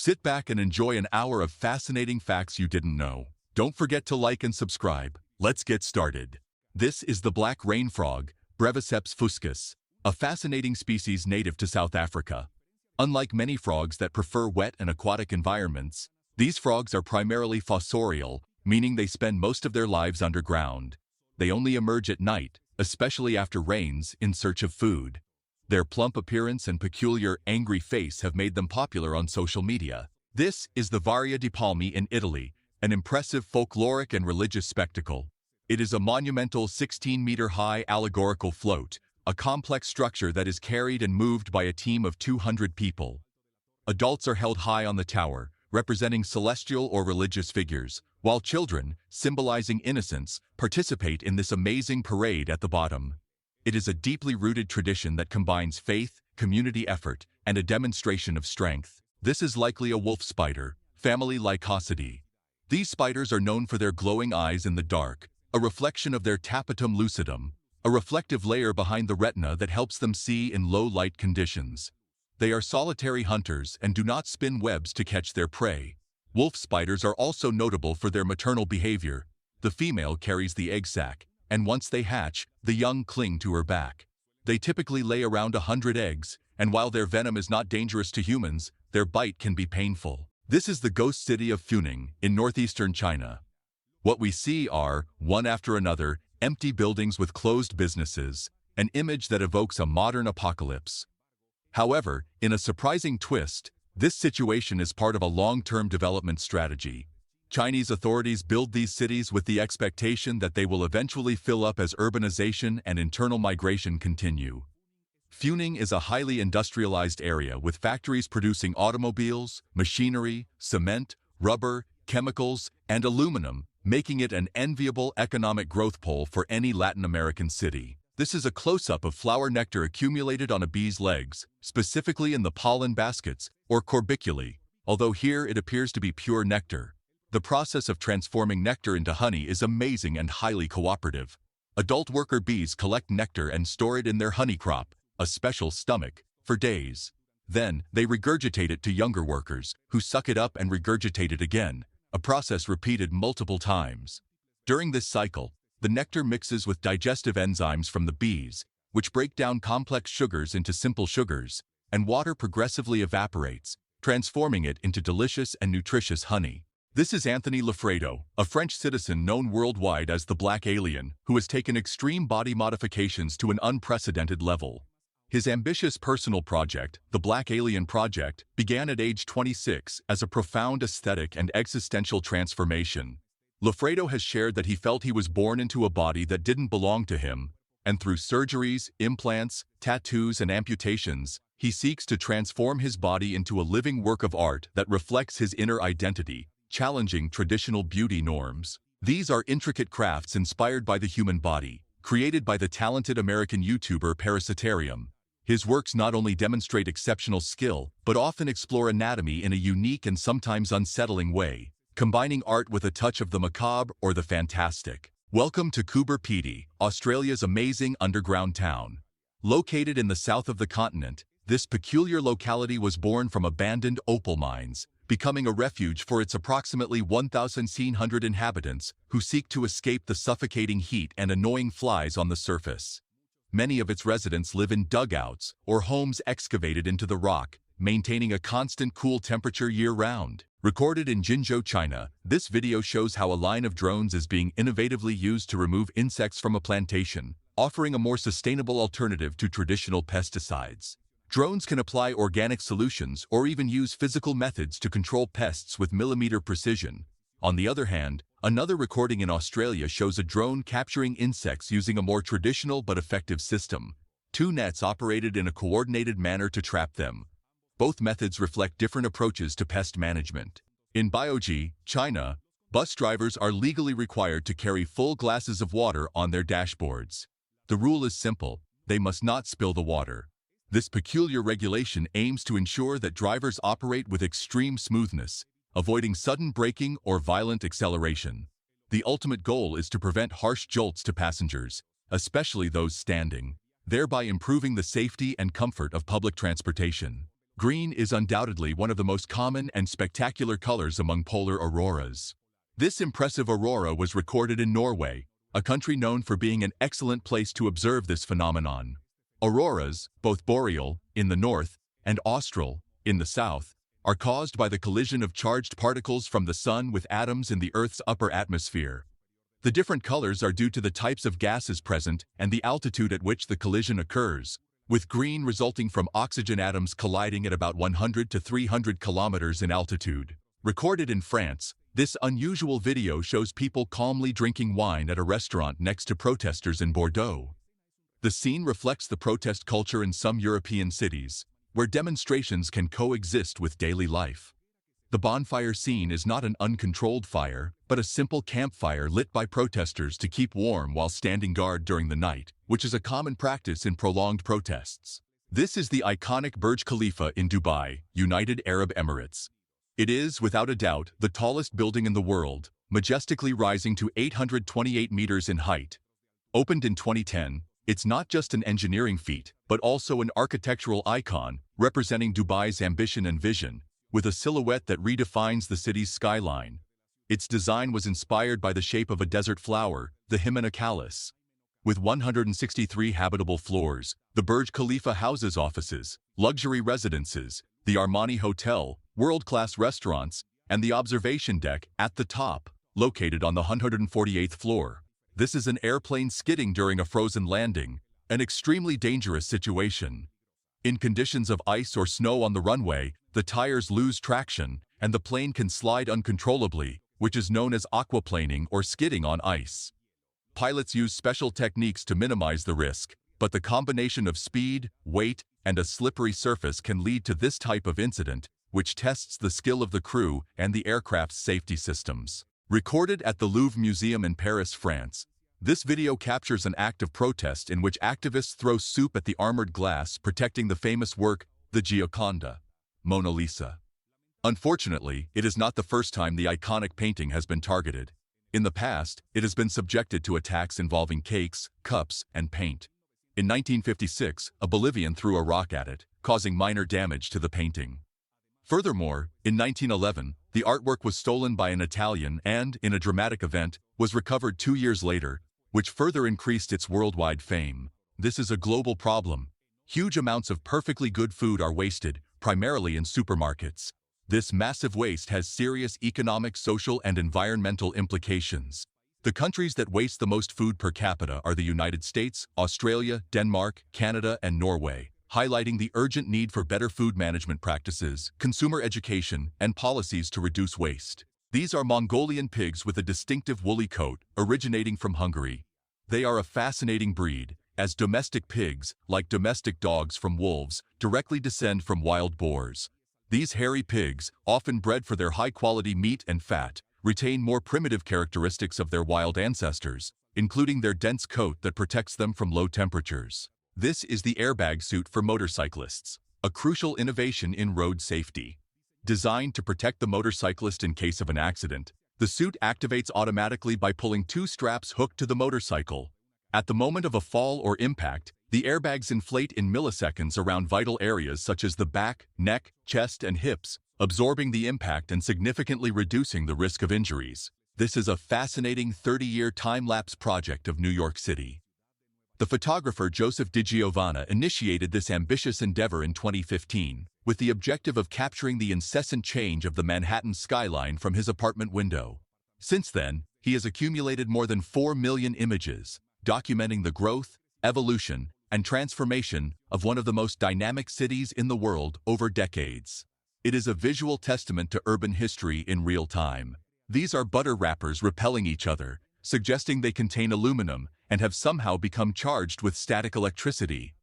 Sit back and enjoy an hour of fascinating facts you didn't know. Don't forget to like and subscribe. Let's get started. This is the black rain frog, Breviceps fuscus, a fascinating species native to South Africa. Unlike many frogs that prefer wet and aquatic environments, these frogs are primarily fossorial, meaning they spend most of their lives underground. They only emerge at night, especially after rains, in search of food. Their plump appearance and peculiar, angry face have made them popular on social media. This is the Varia di Palmi in Italy, an impressive folkloric and religious spectacle. It is a monumental 16-meter-high allegorical float, a complex structure that is carried and moved by a team of 200 people. Adults are held high on the tower, representing celestial or religious figures, while children, symbolizing innocence, participate in this amazing parade at the bottom. It is a deeply rooted tradition that combines faith, community effort, and a demonstration of strength. This is likely a wolf spider, family Lycosidae. These spiders are known for their glowing eyes in the dark, a reflection of their tapetum lucidum, a reflective layer behind the retina that helps them see in low-light conditions. They are solitary hunters and do not spin webs to catch their prey. Wolf spiders are also notable for their maternal behavior. The female carries the egg sac, and once they hatch, the young cling to her back. They typically lay around 100 eggs, and while their venom is not dangerous to humans, their bite can be painful. This is the ghost city of Funing, in northeastern China. What we see are, one after another, empty buildings with closed businesses, an image that evokes a modern apocalypse. However, in a surprising twist, this situation is part of a long-term development strategy. Chinese authorities build these cities with the expectation that they will eventually fill up as urbanization and internal migration continue. Funing is a highly industrialized area with factories producing automobiles, machinery, cement, rubber, chemicals, and aluminum, making it an enviable economic growth pole for any Latin American city. This is a close-up of flower nectar accumulated on a bee's legs, specifically in the pollen baskets, or corbiculae, although here it appears to be pure nectar. The process of transforming nectar into honey is amazing and highly cooperative. Adult worker bees collect nectar and store it in their honey crop, a special stomach, for days. Then, they regurgitate it to younger workers, who suck it up and regurgitate it again, a process repeated multiple times. During this cycle, the nectar mixes with digestive enzymes from the bees, which break down complex sugars into simple sugars, and water progressively evaporates, transforming it into delicious and nutritious honey. This is Anthony Lafredo, a French citizen known worldwide as the Black Alien, who has taken extreme body modifications to an unprecedented level. His ambitious personal project, the Black Alien Project, began at age 26 as a profound aesthetic and existential transformation. Lafredo has shared that he felt he was born into a body that didn't belong to him, and through surgeries, implants, tattoos, and amputations, he seeks to transform his body into a living work of art that reflects his inner identity, challenging traditional beauty norms. These are intricate crafts inspired by the human body, created by the talented American YouTuber Parasitarium. His works not only demonstrate exceptional skill, but often explore anatomy in a unique and sometimes unsettling way, combining art with a touch of the macabre or the fantastic. Welcome to Coober Pedy, Australia's amazing underground town. Located in the south of the continent, this peculiar locality was born from abandoned opal mines, becoming a refuge for its approximately 1,700 inhabitants who seek to escape the suffocating heat and annoying flies on the surface. Many of its residents live in dugouts or homes excavated into the rock, maintaining a constant cool temperature year-round. Recorded in Jinzhou, China, this video shows how a line of drones is being innovatively used to remove insects from a plantation, offering a more sustainable alternative to traditional pesticides. Drones can apply organic solutions or even use physical methods to control pests with millimeter precision. On the other hand, another recording in Australia shows a drone capturing insects using a more traditional but effective system. Two nets operated in a coordinated manner to trap them. Both methods reflect different approaches to pest management. In Baoji, China, bus drivers are legally required to carry full glasses of water on their dashboards. The rule is simple: they must not spill the water. This peculiar regulation aims to ensure that drivers operate with extreme smoothness, avoiding sudden braking or violent acceleration. The ultimate goal is to prevent harsh jolts to passengers, especially those standing, thereby improving the safety and comfort of public transportation. Green is undoubtedly one of the most common and spectacular colors among polar auroras. This impressive aurora was recorded in Norway, a country known for being an excellent place to observe this phenomenon. Auroras, both boreal, in the north, and austral, in the south, are caused by the collision of charged particles from the sun with atoms in the Earth's upper atmosphere. The different colors are due to the types of gases present and the altitude at which the collision occurs, with green resulting from oxygen atoms colliding at about 100 to 300 kilometers in altitude. Recorded in France, this unusual video shows people calmly drinking wine at a restaurant next to protesters in Bordeaux. The scene reflects the protest culture in some European cities, where demonstrations can coexist with daily life. The bonfire scene is not an uncontrolled fire, but a simple campfire lit by protesters to keep warm while standing guard during the night, which is a common practice in prolonged protests. This is the iconic Burj Khalifa in Dubai, United Arab Emirates. It is, without a doubt, the tallest building in the world, majestically rising to 828 meters in height. Opened in 2010, it's not just an engineering feat, but also an architectural icon, representing Dubai's ambition and vision, with a silhouette that redefines the city's skyline. Its design was inspired by the shape of a desert flower, the Himena callus. With 163 habitable floors, the Burj Khalifa houses offices, luxury residences, the Armani Hotel, world-class restaurants, and the observation deck at the top, located on the 148th floor. This is an airplane skidding during a frozen landing, an extremely dangerous situation. In conditions of ice or snow on the runway, the tires lose traction, and the plane can slide uncontrollably, which is known as aquaplaning or skidding on ice. Pilots use special techniques to minimize the risk, but the combination of speed, weight, and a slippery surface can lead to this type of incident, which tests the skill of the crew and the aircraft's safety systems. Recorded at the Louvre Museum in Paris, France, this video captures an act of protest in which activists throw soup at the armored glass protecting the famous work, the Gioconda, Mona Lisa. Unfortunately, it is not the first time the iconic painting has been targeted. In the past, it has been subjected to attacks involving cakes, cups, and paint. In 1956, a Bolivian threw a rock at it, causing minor damage to the painting. Furthermore, in 1911, the artwork was stolen by an Italian and, in a dramatic event, was recovered 2 years later, which further increased its worldwide fame. This is a global problem. Huge amounts of perfectly good food are wasted, primarily in supermarkets. This massive waste has serious economic, social, and environmental implications. The countries that waste the most food per capita are the United States, Australia, Denmark, Canada, and Norway, highlighting the urgent need for better food management practices, consumer education, and policies to reduce waste. These are Mongolian pigs with a distinctive woolly coat, originating from Hungary. They are a fascinating breed, as domestic pigs, like domestic dogs from wolves, directly descend from wild boars. These hairy pigs, often bred for their high-quality meat and fat, retain more primitive characteristics of their wild ancestors, including their dense coat that protects them from low temperatures. This is the airbag suit for motorcyclists, a crucial innovation in road safety. Designed to protect the motorcyclist in case of an accident, the suit activates automatically by pulling 2 straps hooked to the motorcycle. At the moment of a fall or impact, the airbags inflate in milliseconds around vital areas such as the back, neck, chest, and hips, absorbing the impact and significantly reducing the risk of injuries. This is a fascinating 30-year time-lapse project of New York City. The photographer Joseph DiGiovanna initiated this ambitious endeavor in 2015, with the objective of capturing the incessant change of the Manhattan skyline from his apartment window. Since then, he has accumulated more than 4 million images, documenting the growth, evolution, and transformation of one of the most dynamic cities in the world over decades. It is a visual testament to urban history in real time. These are butter wrappers repelling each other, suggesting they contain aluminum and have somehow become charged with static electricity.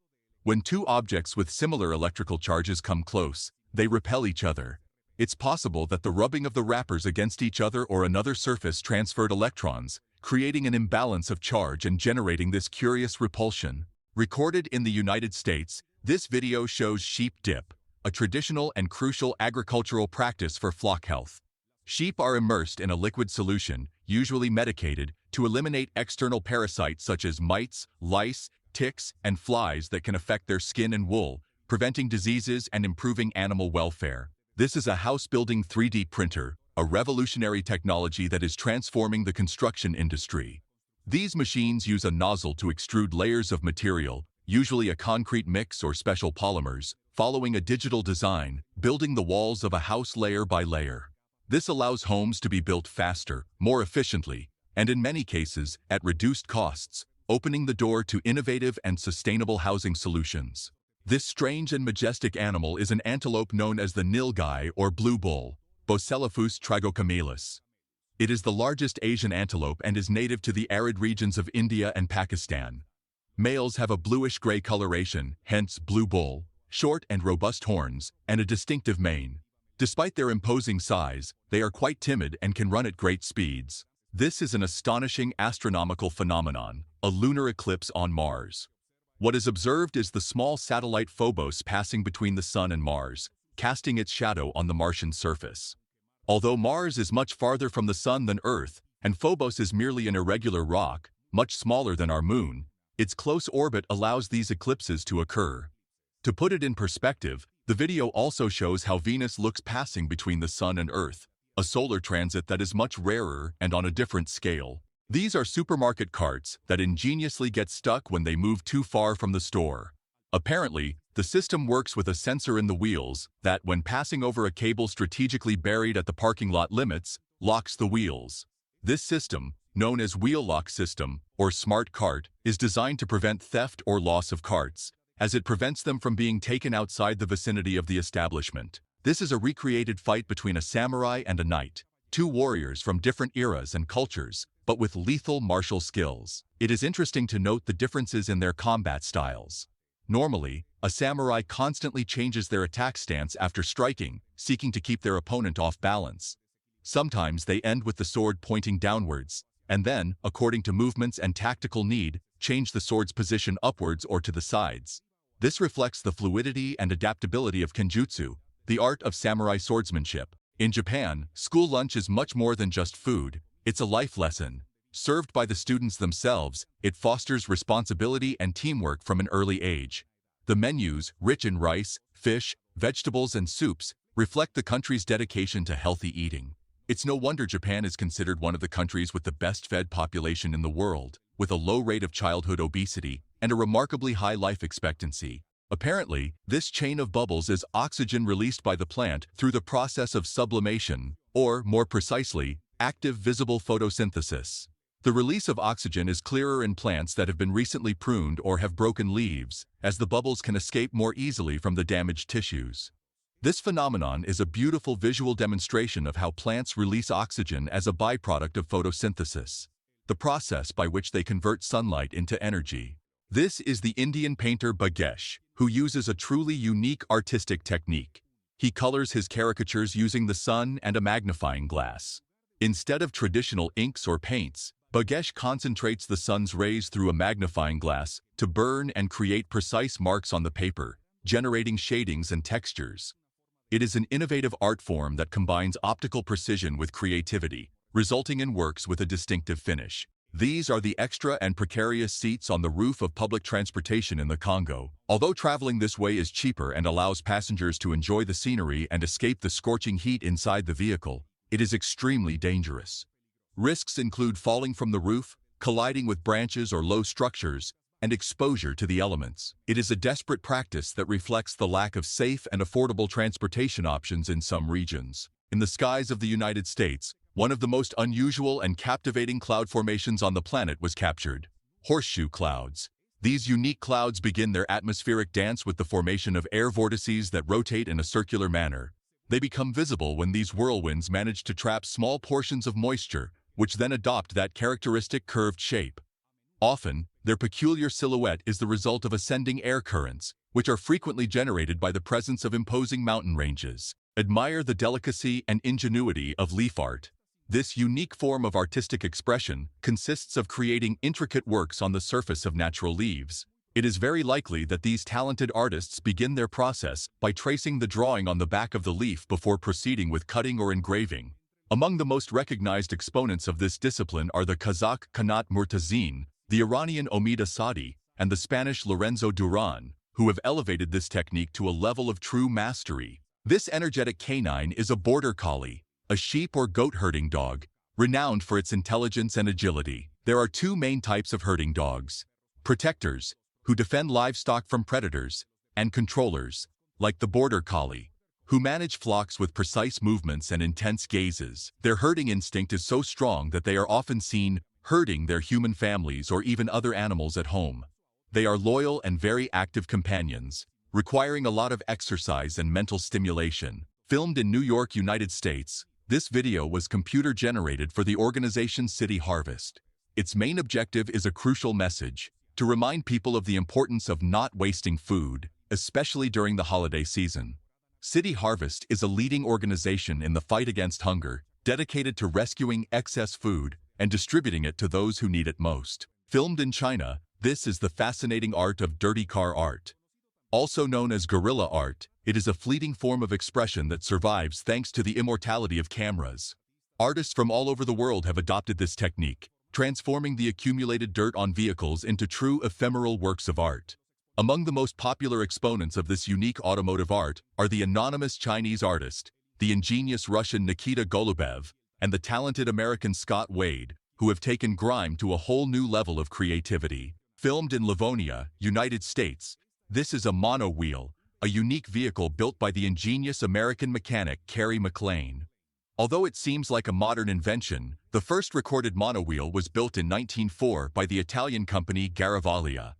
When 2 objects with similar electrical charges come close, they repel each other. It's possible that the rubbing of the wrappers against each other or another surface transferred electrons, creating an imbalance of charge and generating this curious repulsion. Recorded in the United States, this video shows sheep dip, a traditional and crucial agricultural practice for flock health. Sheep are immersed in a liquid solution, usually medicated, to eliminate external parasites such as mites, lice, ticks, and flies that can affect their skin and wool, preventing diseases and improving animal welfare. This is a house-building 3D printer, a revolutionary technology that is transforming the construction industry. These machines use a nozzle to extrude layers of material, usually a concrete mix or special polymers, following a digital design, building the walls of a house layer by layer. This allows homes to be built faster, more efficiently, and in many cases, at reduced costs, opening the door to innovative and sustainable housing solutions. This strange and majestic animal is an antelope known as the nilgai or blue bull, Boselaphus trigocamelus. It is the largest Asian antelope and is native to the arid regions of India and Pakistan. Males have a bluish-gray coloration, hence blue bull, short and robust horns, and a distinctive mane. Despite their imposing size, they are quite timid and can run at great speeds. This is an astonishing astronomical phenomenon, a lunar eclipse on Mars. What is observed is the small satellite Phobos passing between the Sun and Mars, casting its shadow on the Martian surface. Although Mars is much farther from the Sun than Earth, and Phobos is merely an irregular rock, much smaller than our Moon, its close orbit allows these eclipses to occur. To put it in perspective, the video also shows how Venus looks passing between the Sun and Earth, a solar transit that is much rarer and on a different scale. These are supermarket carts that ingeniously get stuck when they move too far from the store. Apparently, the system works with a sensor in the wheels that, when passing over a cable strategically buried at the parking lot limits, locks the wheels. This system, known as wheel lock system or smart cart, is designed to prevent theft or loss of carts, as it prevents them from being taken outside the vicinity of the establishment. This is a recreated fight between a samurai and a knight, two warriors from different eras and cultures, but with lethal martial skills. It is interesting to note the differences in their combat styles. Normally, a samurai constantly changes their attack stance after striking, seeking to keep their opponent off balance. Sometimes they end with the sword pointing downwards, and then, according to movements and tactical need, change the sword's position upwards or to the sides. This reflects the fluidity and adaptability of kenjutsu, the art of samurai swordsmanship. In Japan, school lunch is much more than just food, it's a life lesson. Served by the students themselves, it fosters responsibility and teamwork from an early age. The menus, rich in rice, fish, vegetables, and soups, reflect the country's dedication to healthy eating. It's no wonder Japan is considered one of the countries with the best-fed population in the world, with a low rate of childhood obesity and a remarkably high life expectancy. Apparently, this chain of bubbles is oxygen released by the plant through the process of sublimation, or, more precisely, active visible photosynthesis. The release of oxygen is clearer in plants that have been recently pruned or have broken leaves, as the bubbles can escape more easily from the damaged tissues. This phenomenon is a beautiful visual demonstration of how plants release oxygen as a byproduct of photosynthesis, the process by which they convert sunlight into energy. This is the Indian painter Bhagesh, who uses a truly unique artistic technique. He colors his caricatures using the sun and a magnifying glass. Instead of traditional inks or paints, Bhagesh concentrates the sun's rays through a magnifying glass to burn and create precise marks on the paper, generating shadings and textures. It is an innovative art form that combines optical precision with creativity, resulting in works with a distinctive finish. These are the extra and precarious seats on the roof of public transportation in the Congo. Although traveling this way is cheaper and allows passengers to enjoy the scenery and escape the scorching heat inside the vehicle, it is extremely dangerous. Risks include falling from the roof, colliding with branches or low structures, and exposure to the elements. It is a desperate practice that reflects the lack of safe and affordable transportation options in some regions. In the skies of the United States, one of the most unusual and captivating cloud formations on the planet was captured: horseshoe clouds. These unique clouds begin their atmospheric dance with the formation of air vortices that rotate in a circular manner. They become visible when these whirlwinds manage to trap small portions of moisture, which then adopt that characteristic curved shape. Often, their peculiar silhouette is the result of ascending air currents, which are frequently generated by the presence of imposing mountain ranges. Admire the delicacy and ingenuity of leaf art. This unique form of artistic expression consists of creating intricate works on the surface of natural leaves. It is very likely that these talented artists begin their process by tracing the drawing on the back of the leaf before proceeding with cutting or engraving. Among the most recognized exponents of this discipline are the Kazakh Kanat Murtazin, the Iranian Omid Asadi, and the Spanish Lorenzo Duran, who have elevated this technique to a level of true mastery. This energetic canine is a border collie, a sheep or goat herding dog, renowned for its intelligence and agility. There are two main types of herding dogs: protectors, who defend livestock from predators, and controllers, like the border collie, who manage flocks with precise movements and intense gazes. Their herding instinct is so strong that they are often seen herding their human families or even other animals at home. They are loyal and very active companions, requiring a lot of exercise and mental stimulation. Filmed in New York, United States, this video was computer-generated for the organization City Harvest. Its main objective is a crucial message: to remind people of the importance of not wasting food, especially during the holiday season. City Harvest is a leading organization in the fight against hunger, dedicated to rescuing excess food and distributing it to those who need it most. Filmed in China, this is the fascinating art of dirty car art. Also known as guerrilla art, it is a fleeting form of expression that survives thanks to the immortality of cameras. Artists from all over the world have adopted this technique, transforming the accumulated dirt on vehicles into true ephemeral works of art. Among the most popular exponents of this unique automotive art are the anonymous Chinese artist, the ingenious Russian Nikita Golubev, and the talented American Scott Wade, who have taken grime to a whole new level of creativity. Filmed in Livonia, United States, this is a monowheel, a unique vehicle built by the ingenious American mechanic Kerry McLean. Although it seems like a modern invention, the first recorded monowheel was built in 1904 by the Italian company Garavaglia.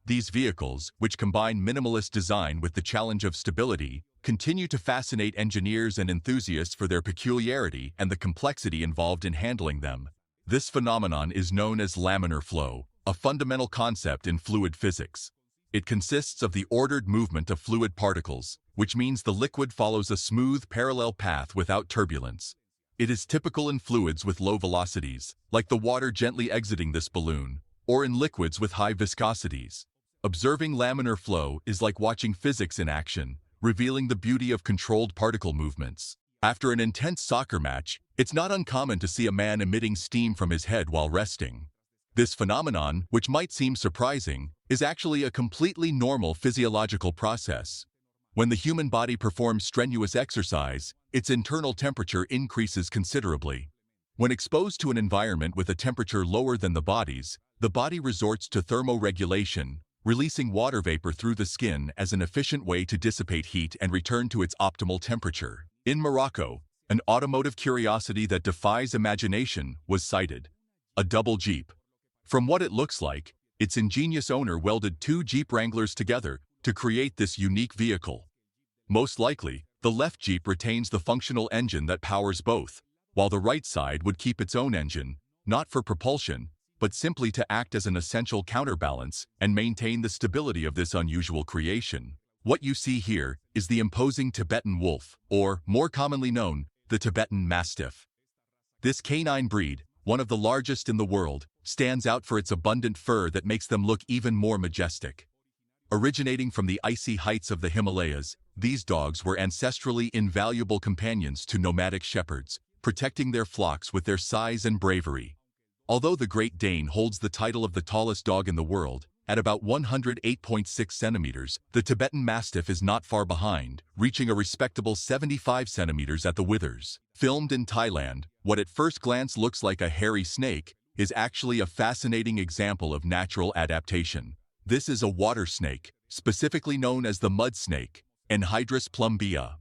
These vehicles, which combine minimalist design with the challenge of stability, continue to fascinate engineers and enthusiasts for their peculiarity and the complexity involved in handling them. This phenomenon is known as laminar flow, a fundamental concept in fluid physics. It consists of the ordered movement of fluid particles, which means the liquid follows a smooth, parallel path without turbulence. It is typical in fluids with low velocities, like the water gently exiting this balloon, or in liquids with high viscosities. Observing laminar flow is like watching physics in action, revealing the beauty of controlled particle movements. After an intense soccer match, it's not uncommon to see a man emitting steam from his head while resting. This phenomenon, which might seem surprising, is actually a completely normal physiological process. When the human body performs strenuous exercise, its internal temperature increases considerably. When exposed to an environment with a temperature lower than the body resorts to thermoregulation, releasing water vapor through the skin as an efficient way to dissipate heat and return to its optimal temperature. In Morocco, an automotive curiosity that defies imagination was sighted: a double Jeep. From what it looks like, its ingenious owner welded two Jeep Wranglers together to create this unique vehicle. Most likely, the left Jeep retains the functional engine that powers both, while the right side would keep its own engine, not for propulsion, but simply to act as an essential counterbalance and maintain the stability of this unusual creation. What you see here is the imposing Tibetan wolf, or, more commonly known, the Tibetan Mastiff. This canine breed, one of the largest in the world, stands out for its abundant fur that makes them look even more majestic. Originating from the icy heights of the Himalayas, these dogs were ancestrally invaluable companions to nomadic shepherds, protecting their flocks with their size and bravery. Although the Great Dane holds the title of the tallest dog in the world, at about 108.6 centimeters, the Tibetan Mastiff is not far behind, reaching a respectable 75 centimeters at the withers. Filmed in Thailand, what at first glance looks like a hairy snake is actually a fascinating example of natural adaptation. This is a water snake, specifically known as the mud snake, Enhydrus plumbea.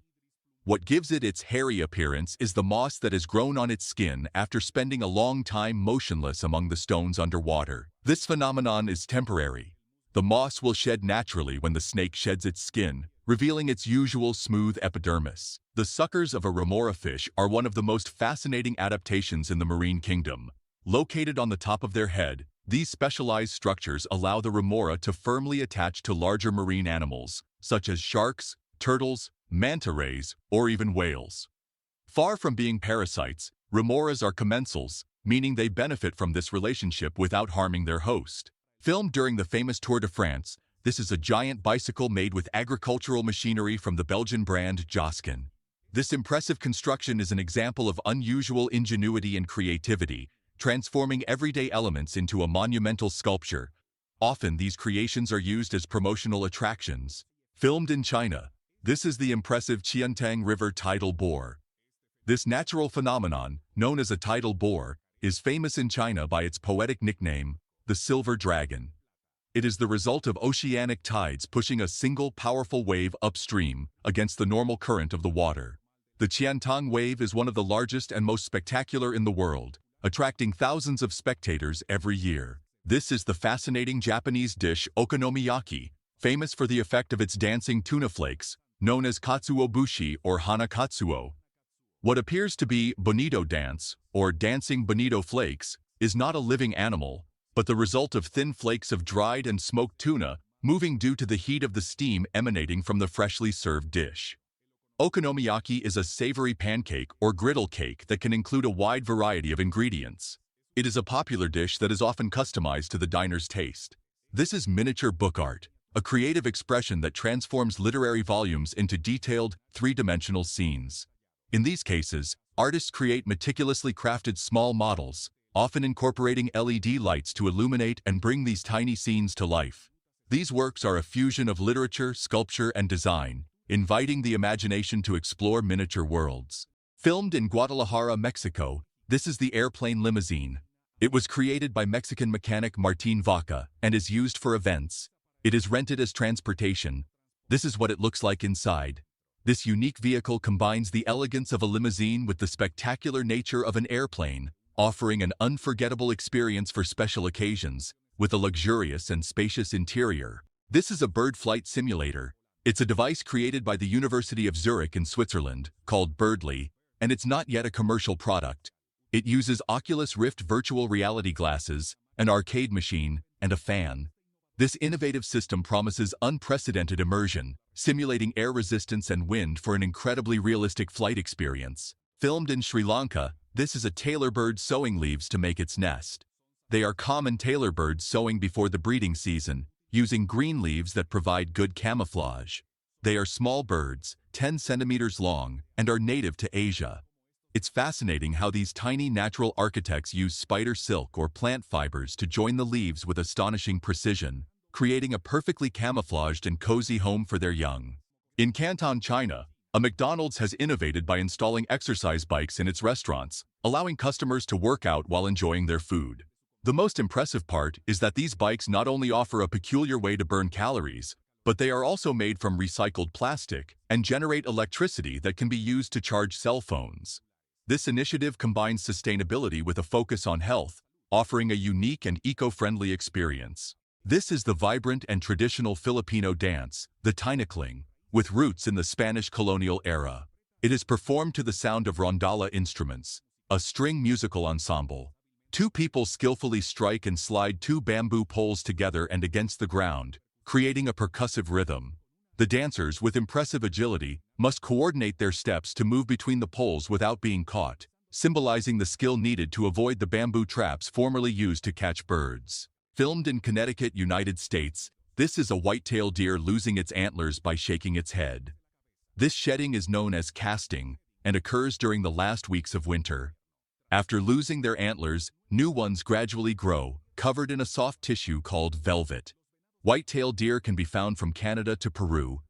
What gives it its hairy appearance is the moss that has grown on its skin after spending a long time motionless among the stones underwater. This phenomenon is temporary. The moss will shed naturally when the snake sheds its skin, revealing its usual smooth epidermis. The suckers of a remora fish are one of the most fascinating adaptations in the marine kingdom. Located on the top of their head, these specialized structures allow the remora to firmly attach to larger marine animals, such as sharks, turtles, manta rays, or even whales. Far from being parasites, remoras are commensals, meaning they benefit from this relationship without harming their host. Filmed during the famous Tour de France, this is a giant bicycle made with agricultural machinery from the Belgian brand Joskin. This impressive construction is an example of unusual ingenuity and creativity, transforming everyday elements into a monumental sculpture. Often these creations are used as promotional attractions. Filmed in China, this is the impressive Qiantang River tidal bore. This natural phenomenon, known as a tidal bore, is famous in China by its poetic nickname, the Silver Dragon. It is the result of oceanic tides pushing a single powerful wave upstream against the normal current of the water. The Qiantang wave is one of the largest and most spectacular in the world, attracting thousands of spectators every year. This is the fascinating Japanese dish okonomiyaki, famous for the effect of its dancing tuna flakes, known as katsuobushi or hanakatsuo. What appears to be bonito dance, or dancing bonito flakes, is not a living animal, but the result of thin flakes of dried and smoked tuna moving due to the heat of the steam emanating from the freshly served dish. Okonomiyaki is a savory pancake or griddle cake that can include a wide variety of ingredients. It is a popular dish that is often customized to the diner's taste. This is miniature book art, a creative expression that transforms literary volumes into detailed, three-dimensional scenes. In these cases, artists create meticulously crafted small models, often incorporating LED lights to illuminate and bring these tiny scenes to life. These works are a fusion of literature, sculpture, and design, inviting the imagination to explore miniature worlds. Filmed in Guadalajara, Mexico, this is the airplane limousine. It was created by Mexican mechanic Martin Vaca and is used for events. It is rented as transportation. This is what it looks like inside. This unique vehicle combines the elegance of a limousine with the spectacular nature of an airplane, offering an unforgettable experience for special occasions, with a luxurious and spacious interior. This is a bird flight simulator. It's a device created by the University of Zurich in Switzerland, called Birdly, and it's not yet a commercial product. It uses Oculus Rift virtual reality glasses, an arcade machine, and a fan. This innovative system promises unprecedented immersion, simulating air resistance and wind for an incredibly realistic flight experience. Filmed in Sri Lanka, this is a tailor bird sowing leaves to make its nest. They are common tailor birds sowing before the breeding season, using green leaves that provide good camouflage. They are small birds, 10 centimeters long, and are native to Asia. It's fascinating how these tiny natural architects use spider silk or plant fibers to join the leaves with astonishing precision, creating a perfectly camouflaged and cozy home for their young. In Canton, China, a McDonald's has innovated by installing exercise bikes in its restaurants, allowing customers to work out while enjoying their food. The most impressive part is that these bikes not only offer a peculiar way to burn calories, but they are also made from recycled plastic and generate electricity that can be used to charge cell phones. This initiative combines sustainability with a focus on health, offering a unique and eco-friendly experience. This is the vibrant and traditional Filipino dance, the tinakling, with roots in the Spanish colonial era. It is performed to the sound of rondalla instruments, a string musical ensemble. Two people skillfully strike and slide two bamboo poles together and against the ground, creating a percussive rhythm. The dancers, with impressive agility, must coordinate their steps to move between the poles without being caught, symbolizing the skill needed to avoid the bamboo traps formerly used to catch birds. Filmed in Connecticut, United States, this is a white-tailed deer losing its antlers by shaking its head. This shedding is known as casting and occurs during the last weeks of winter. After losing their antlers, new ones gradually grow, covered in a soft tissue called velvet. White-tailed deer can be found from Canada to Peru.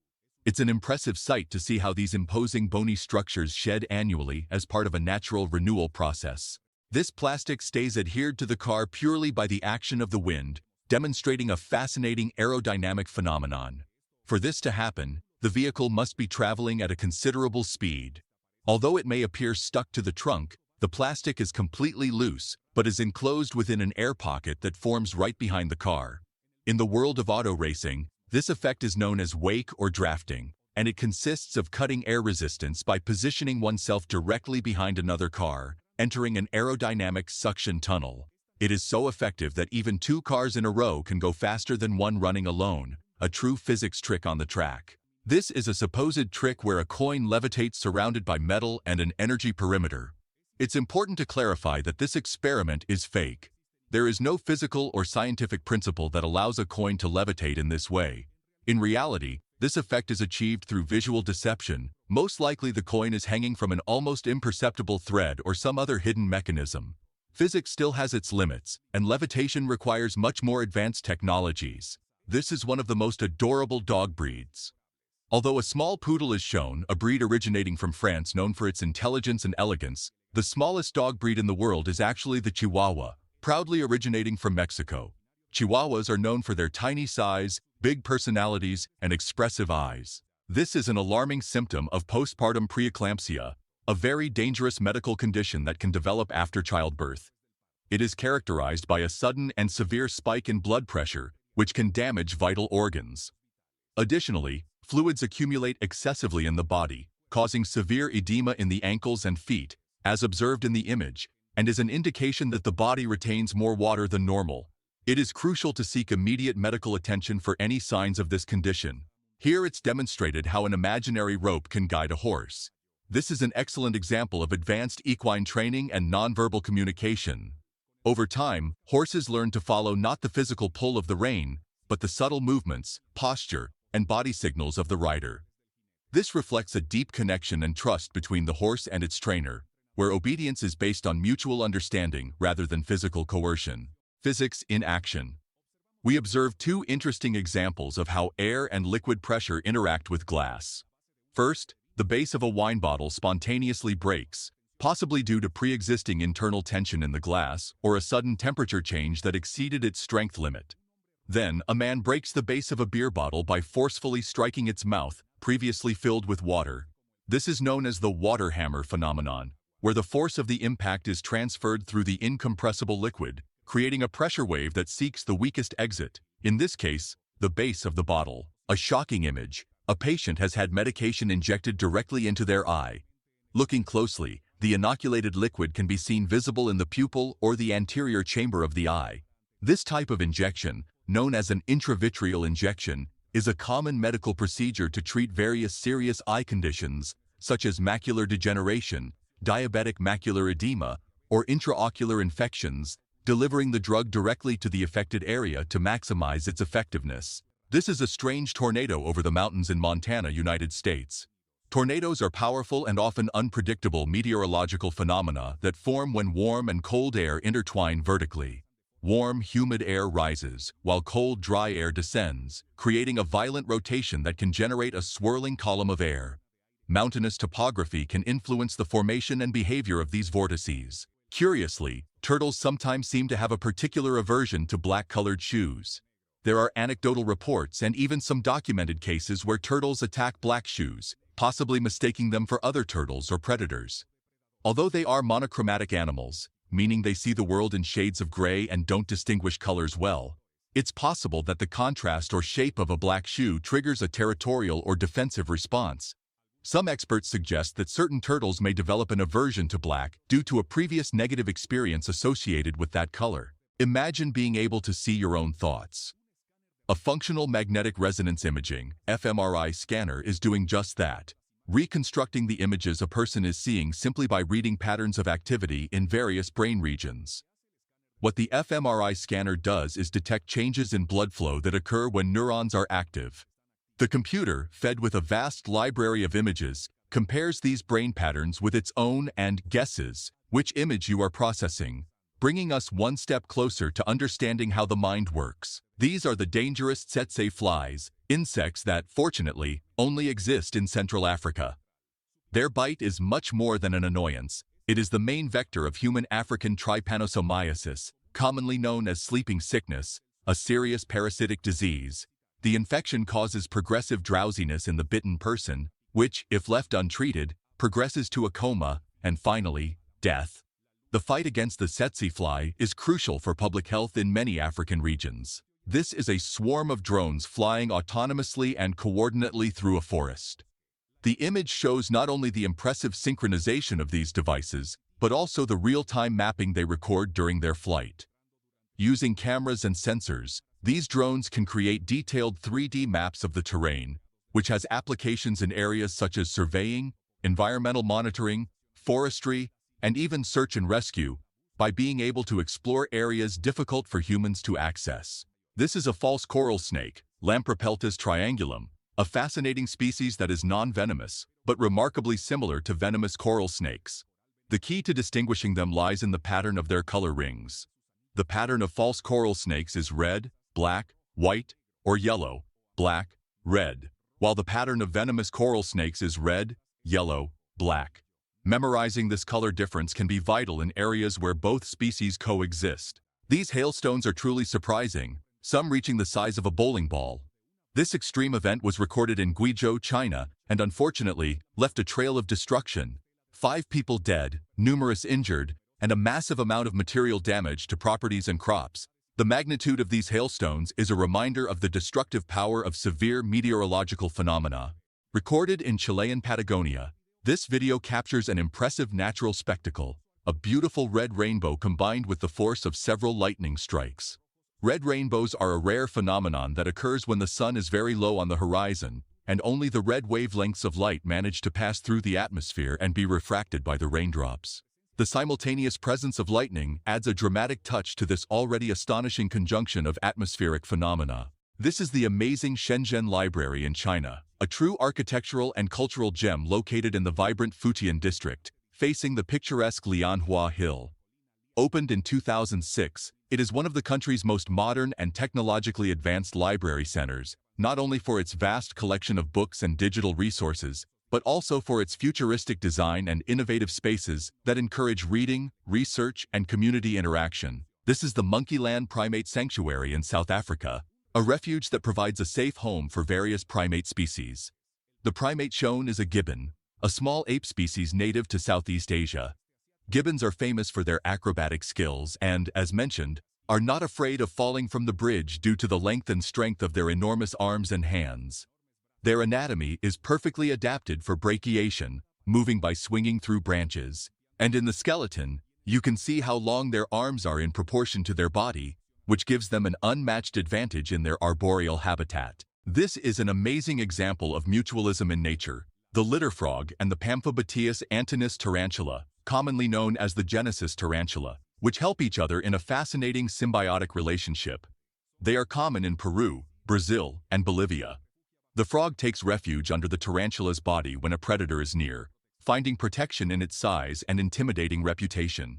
It's an impressive sight to see how these imposing bony structures shed annually as part of a natural renewal process. This plastic stays adhered to the car purely by the action of the wind, demonstrating a fascinating aerodynamic phenomenon. For this to happen, the vehicle must be traveling at a considerable speed. Although it may appear stuck to the trunk, the plastic is completely loose, but is enclosed within an air pocket that forms right behind the car. In the world of auto racing, this effect is known as wake or drafting, and it consists of cutting air resistance by positioning oneself directly behind another car, entering an aerodynamic suction tunnel. It is so effective that even two cars in a row can go faster than one running alone, a true physics trick on the track. This is a supposed trick where a coin levitates surrounded by metal and an energy perimeter. It's important to clarify that this experiment is fake. There is no physical or scientific principle that allows a coin to levitate in this way. In reality, this effect is achieved through visual deception. Most likely the coin is hanging from an almost imperceptible thread or some other hidden mechanism. Physics still has its limits, and levitation requires much more advanced technologies. This is one of the most adorable dog breeds. Although a small poodle is shown, a breed originating from France known for its intelligence and elegance, the smallest dog breed in the world is actually the Chihuahua, proudly originating from Mexico. Chihuahuas are known for their tiny size, big personalities, and expressive eyes. This is an alarming symptom of postpartum preeclampsia, a very dangerous medical condition that can develop after childbirth. It is characterized by a sudden and severe spike in blood pressure, which can damage vital organs. Additionally, fluids accumulate excessively in the body, causing severe edema in the ankles and feet, as observed in the image, and is an indication that the body retains more water than normal. It is crucial to seek immediate medical attention for any signs of this condition. Here it's demonstrated how an imaginary rope can guide a horse. This is an excellent example of advanced equine training and nonverbal communication. Over time, horses learn to follow not the physical pull of the rein, but the subtle movements, posture, and body signals of the rider. This reflects a deep connection and trust between the horse and its trainer, where obedience is based on mutual understanding rather than physical coercion. Physics in action. We observe two interesting examples of how air and liquid pressure interact with glass. First, the base of a wine bottle spontaneously breaks, possibly due to pre-existing internal tension in the glass or a sudden temperature change that exceeded its strength limit. Then, a man breaks the base of a beer bottle by forcefully striking its mouth, previously filled with water. This is known as the water hammer phenomenon, where the force of the impact is transferred through the incompressible liquid, creating a pressure wave that seeks the weakest exit, in this case, the base of the bottle. A shocking image. A patient has had medication injected directly into their eye. Looking closely, the inoculated liquid can be seen visible in the pupil or the anterior chamber of the eye. This type of injection, known as an intravitreal injection, is a common medical procedure to treat various serious eye conditions, such as macular degeneration, diabetic macular edema, or intraocular infections, delivering the drug directly to the affected area to maximize its effectiveness. This is a strange tornado over the mountains in Montana, United States. Tornadoes are powerful and often unpredictable meteorological phenomena that form when warm and cold air intertwine vertically. Warm, humid air rises, while cold, dry air descends, creating a violent rotation that can generate a swirling column of air. Mountainous topography can influence the formation and behavior of these vortices. Curiously, turtles sometimes seem to have a particular aversion to black-colored shoes. There are anecdotal reports and even some documented cases where turtles attack black shoes, possibly mistaking them for other turtles or predators. Although they are monochromatic animals, meaning they see the world in shades of gray and don't distinguish colors well, it's possible that the contrast or shape of a black shoe triggers a territorial or defensive response. Some experts suggest that certain turtles may develop an aversion to black due to a previous negative experience associated with that color. Imagine being able to see your own thoughts. A functional magnetic resonance imaging (fMRI) scanner is doing just that, reconstructing the images a person is seeing simply by reading patterns of activity in various brain regions. What the fMRI scanner does is detect changes in blood flow that occur when neurons are active. The computer, fed with a vast library of images, compares these brain patterns with its own and guesses which image you are processing, bringing us one step closer to understanding how the mind works. These are the dangerous tsetse flies, insects that, fortunately, only exist in Central Africa. Their bite is much more than an annoyance. It is the main vector of human African trypanosomiasis, commonly known as sleeping sickness, a serious parasitic disease. The infection causes progressive drowsiness in the bitten person, which, if left untreated, progresses to a coma, and finally, death. The fight against the tsetse fly is crucial for public health in many African regions. This is a swarm of drones flying autonomously and coordinately through a forest. The image shows not only the impressive synchronization of these devices, but also the real-time mapping they record during their flight. Using cameras and sensors, these drones can create detailed 3D maps of the terrain, which has applications in areas such as surveying, environmental monitoring, forestry, and even search and rescue, by being able to explore areas difficult for humans to access. This is a false coral snake, Lampropeltis triangulum, a fascinating species that is non-venomous, but remarkably similar to venomous coral snakes. The key to distinguishing them lies in the pattern of their color rings. The pattern of false coral snakes is red, black, white, or yellow, black, red, while the pattern of venomous coral snakes is red, yellow, black. Memorizing this color difference can be vital in areas where both species coexist. These hailstones are truly surprising, some reaching the size of a bowling ball. This extreme event was recorded in Guizhou, China, and unfortunately left a trail of destruction. 5 people dead, numerous injured, and a massive amount of material damage to properties and crops. The magnitude of these hailstones is a reminder of the destructive power of severe meteorological phenomena. Recorded in Chilean Patagonia, this video captures an impressive natural spectacle, a beautiful red rainbow combined with the force of several lightning strikes. Red rainbows are a rare phenomenon that occurs when the sun is very low on the horizon, and only the red wavelengths of light manage to pass through the atmosphere and be refracted by the raindrops. The simultaneous presence of lightning adds a dramatic touch to this already astonishing conjunction of atmospheric phenomena. This is the amazing Shenzhen Library in China, a true architectural and cultural gem located in the vibrant Futian district, facing the picturesque Lianhua Hill. Opened in 2006, it is one of the country's most modern and technologically advanced library centers, not only for its vast collection of books and digital resources, but also for its futuristic design and innovative spaces that encourage reading, research, and community interaction. This is the Monkeyland Primate Sanctuary in South Africa, a refuge that provides a safe home for various primate species. The primate shown is a gibbon, a small ape species native to Southeast Asia. Gibbons are famous for their acrobatic skills and, as mentioned, are not afraid of falling from the bridge due to the length and strength of their enormous arms and hands. Their anatomy is perfectly adapted for brachiation, moving by swinging through branches. And in the skeleton, you can see how long their arms are in proportion to their body, which gives them an unmatched advantage in their arboreal habitat. This is an amazing example of mutualism in nature. The litter frog and the Pamphobateus antinus tarantula, commonly known as the Genesis tarantula, which help each other in a fascinating symbiotic relationship. They are common in Peru, Brazil, and Bolivia. The frog takes refuge under the tarantula's body when a predator is near, finding protection in its size and intimidating reputation.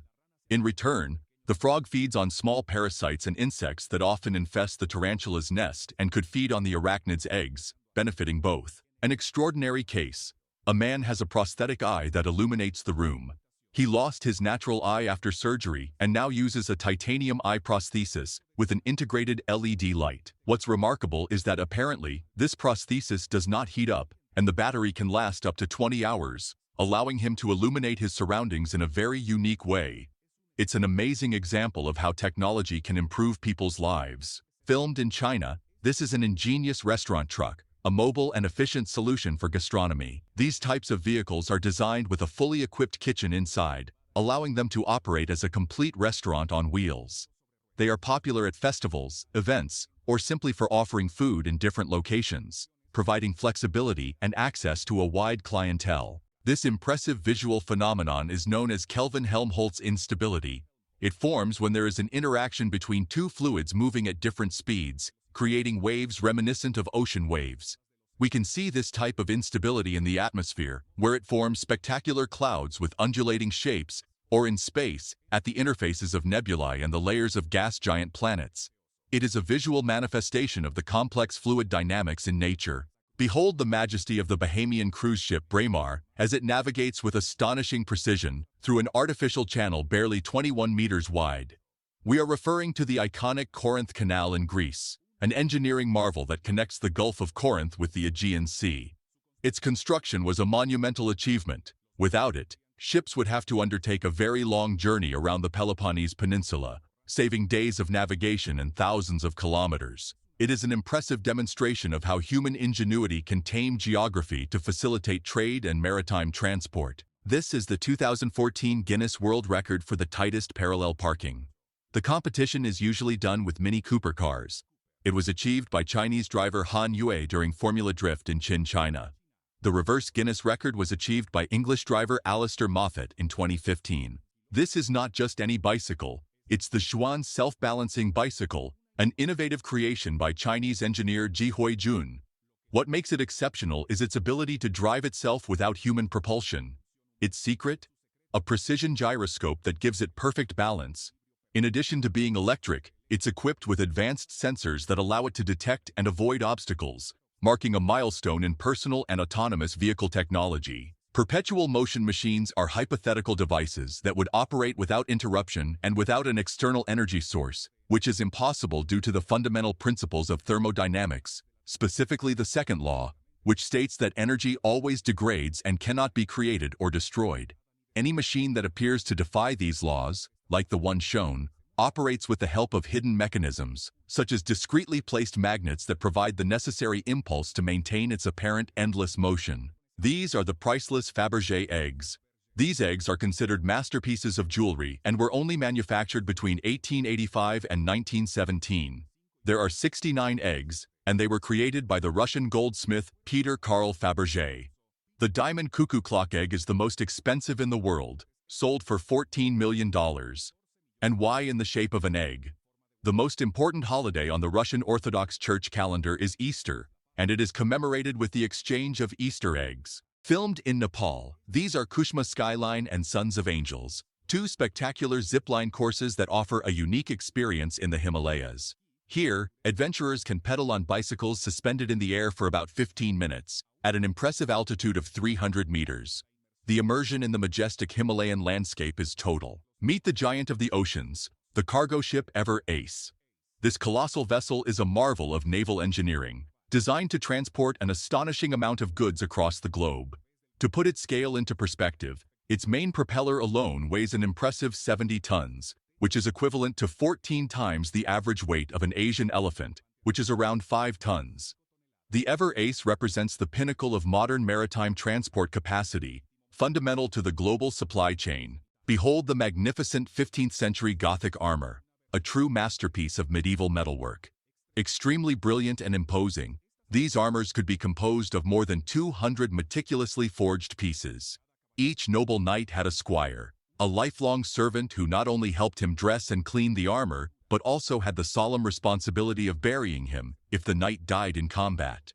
In return, the frog feeds on small parasites and insects that often infest the tarantula's nest and could feed on the arachnid's eggs, benefiting both. An extraordinary case. A man has a prosthetic eye that illuminates the room. He lost his natural eye after surgery and now uses a titanium eye prosthesis with an integrated LED light. What's remarkable is that apparently, this prosthesis does not heat up, and the battery can last up to 20 hours, allowing him to illuminate his surroundings in a very unique way. It's an amazing example of how technology can improve people's lives. Filmed in China, this is an ingenious restaurant truck, a mobile and efficient solution for gastronomy. These types of vehicles are designed with a fully equipped kitchen inside, allowing them to operate as a complete restaurant on wheels. They are popular at festivals, events, or simply for offering food in different locations, providing flexibility and access to a wide clientele. This impressive visual phenomenon is known as Kelvin-Helmholtz instability. It forms when there is an interaction between two fluids moving at different speeds, creating waves reminiscent of ocean waves. We can see this type of instability in the atmosphere, where it forms spectacular clouds with undulating shapes, or in space, at the interfaces of nebulae and the layers of gas giant planets. It is a visual manifestation of the complex fluid dynamics in nature. Behold the majesty of the Bahamian cruise ship Braemar as it navigates with astonishing precision through an artificial channel barely 21 meters wide. We are referring to the iconic Corinth Canal in Greece, an engineering marvel that connects the Gulf of Corinth with the Aegean Sea. Its construction was a monumental achievement. Without it, ships would have to undertake a very long journey around the Peloponnese Peninsula, saving days of navigation and thousands of kilometers. It is an impressive demonstration of how human ingenuity can tame geography to facilitate trade and maritime transport. This is the 2014 Guinness World Record for the tightest parallel parking. The competition is usually done with Mini Cooper cars. It was achieved by Chinese driver Han Yue during Formula Drift in Qin, China. The reverse Guinness record was achieved by English driver Alistair Moffat in 2015. This is not just any bicycle, it's the Xuan self-balancing bicycle, an innovative creation by Chinese engineer Ji Hui-jun. What makes it exceptional is its ability to drive itself without human propulsion. Its secret? a precision gyroscope that gives it perfect balance. In addition to being electric, it's equipped with advanced sensors that allow it to detect and avoid obstacles, marking a milestone in personal and autonomous vehicle technology. Perpetual motion machines are hypothetical devices that would operate without interruption and without an external energy source, which is impossible due to the fundamental principles of thermodynamics, specifically the second law, which states that energy always degrades and cannot be created or destroyed. Any machine that appears to defy these laws, like the one shown, operates with the help of hidden mechanisms, such as discretely placed magnets that provide the necessary impulse to maintain its apparent endless motion. These are the priceless Fabergé eggs. These eggs are considered masterpieces of jewelry and were only manufactured between 1885 and 1917. There are 69 eggs, and they were created by the Russian goldsmith Peter Karl Fabergé. The diamond cuckoo clock egg is the most expensive in the world, sold for $14 million. And why in the shape of an egg? The most important holiday on the Russian Orthodox Church calendar is Easter, and it is commemorated with the exchange of Easter eggs. Filmed in Nepal, these are Kushma Skyline and Sons of Angels, two spectacular zipline courses that offer a unique experience in the Himalayas. Here, adventurers can pedal on bicycles suspended in the air for about 15 minutes, at an impressive altitude of 300 meters. The immersion in the majestic Himalayan landscape is total. Meet the giant of the oceans, the cargo ship Ever Ace. This colossal vessel is a marvel of naval engineering, designed to transport an astonishing amount of goods across the globe. To put its scale into perspective, its main propeller alone weighs an impressive 70 tons, which is equivalent to 14 times the average weight of an Asian elephant, which is around 5 tons. The Ever Ace represents the pinnacle of modern maritime transport capacity, fundamental to the global supply chain. Behold the magnificent 15th-century Gothic armor, a true masterpiece of medieval metalwork. Extremely brilliant and imposing, these armors could be composed of more than 200 meticulously forged pieces. Each noble knight had a squire, a lifelong servant who not only helped him dress and clean the armor, but also had the solemn responsibility of burying him if the knight died in combat.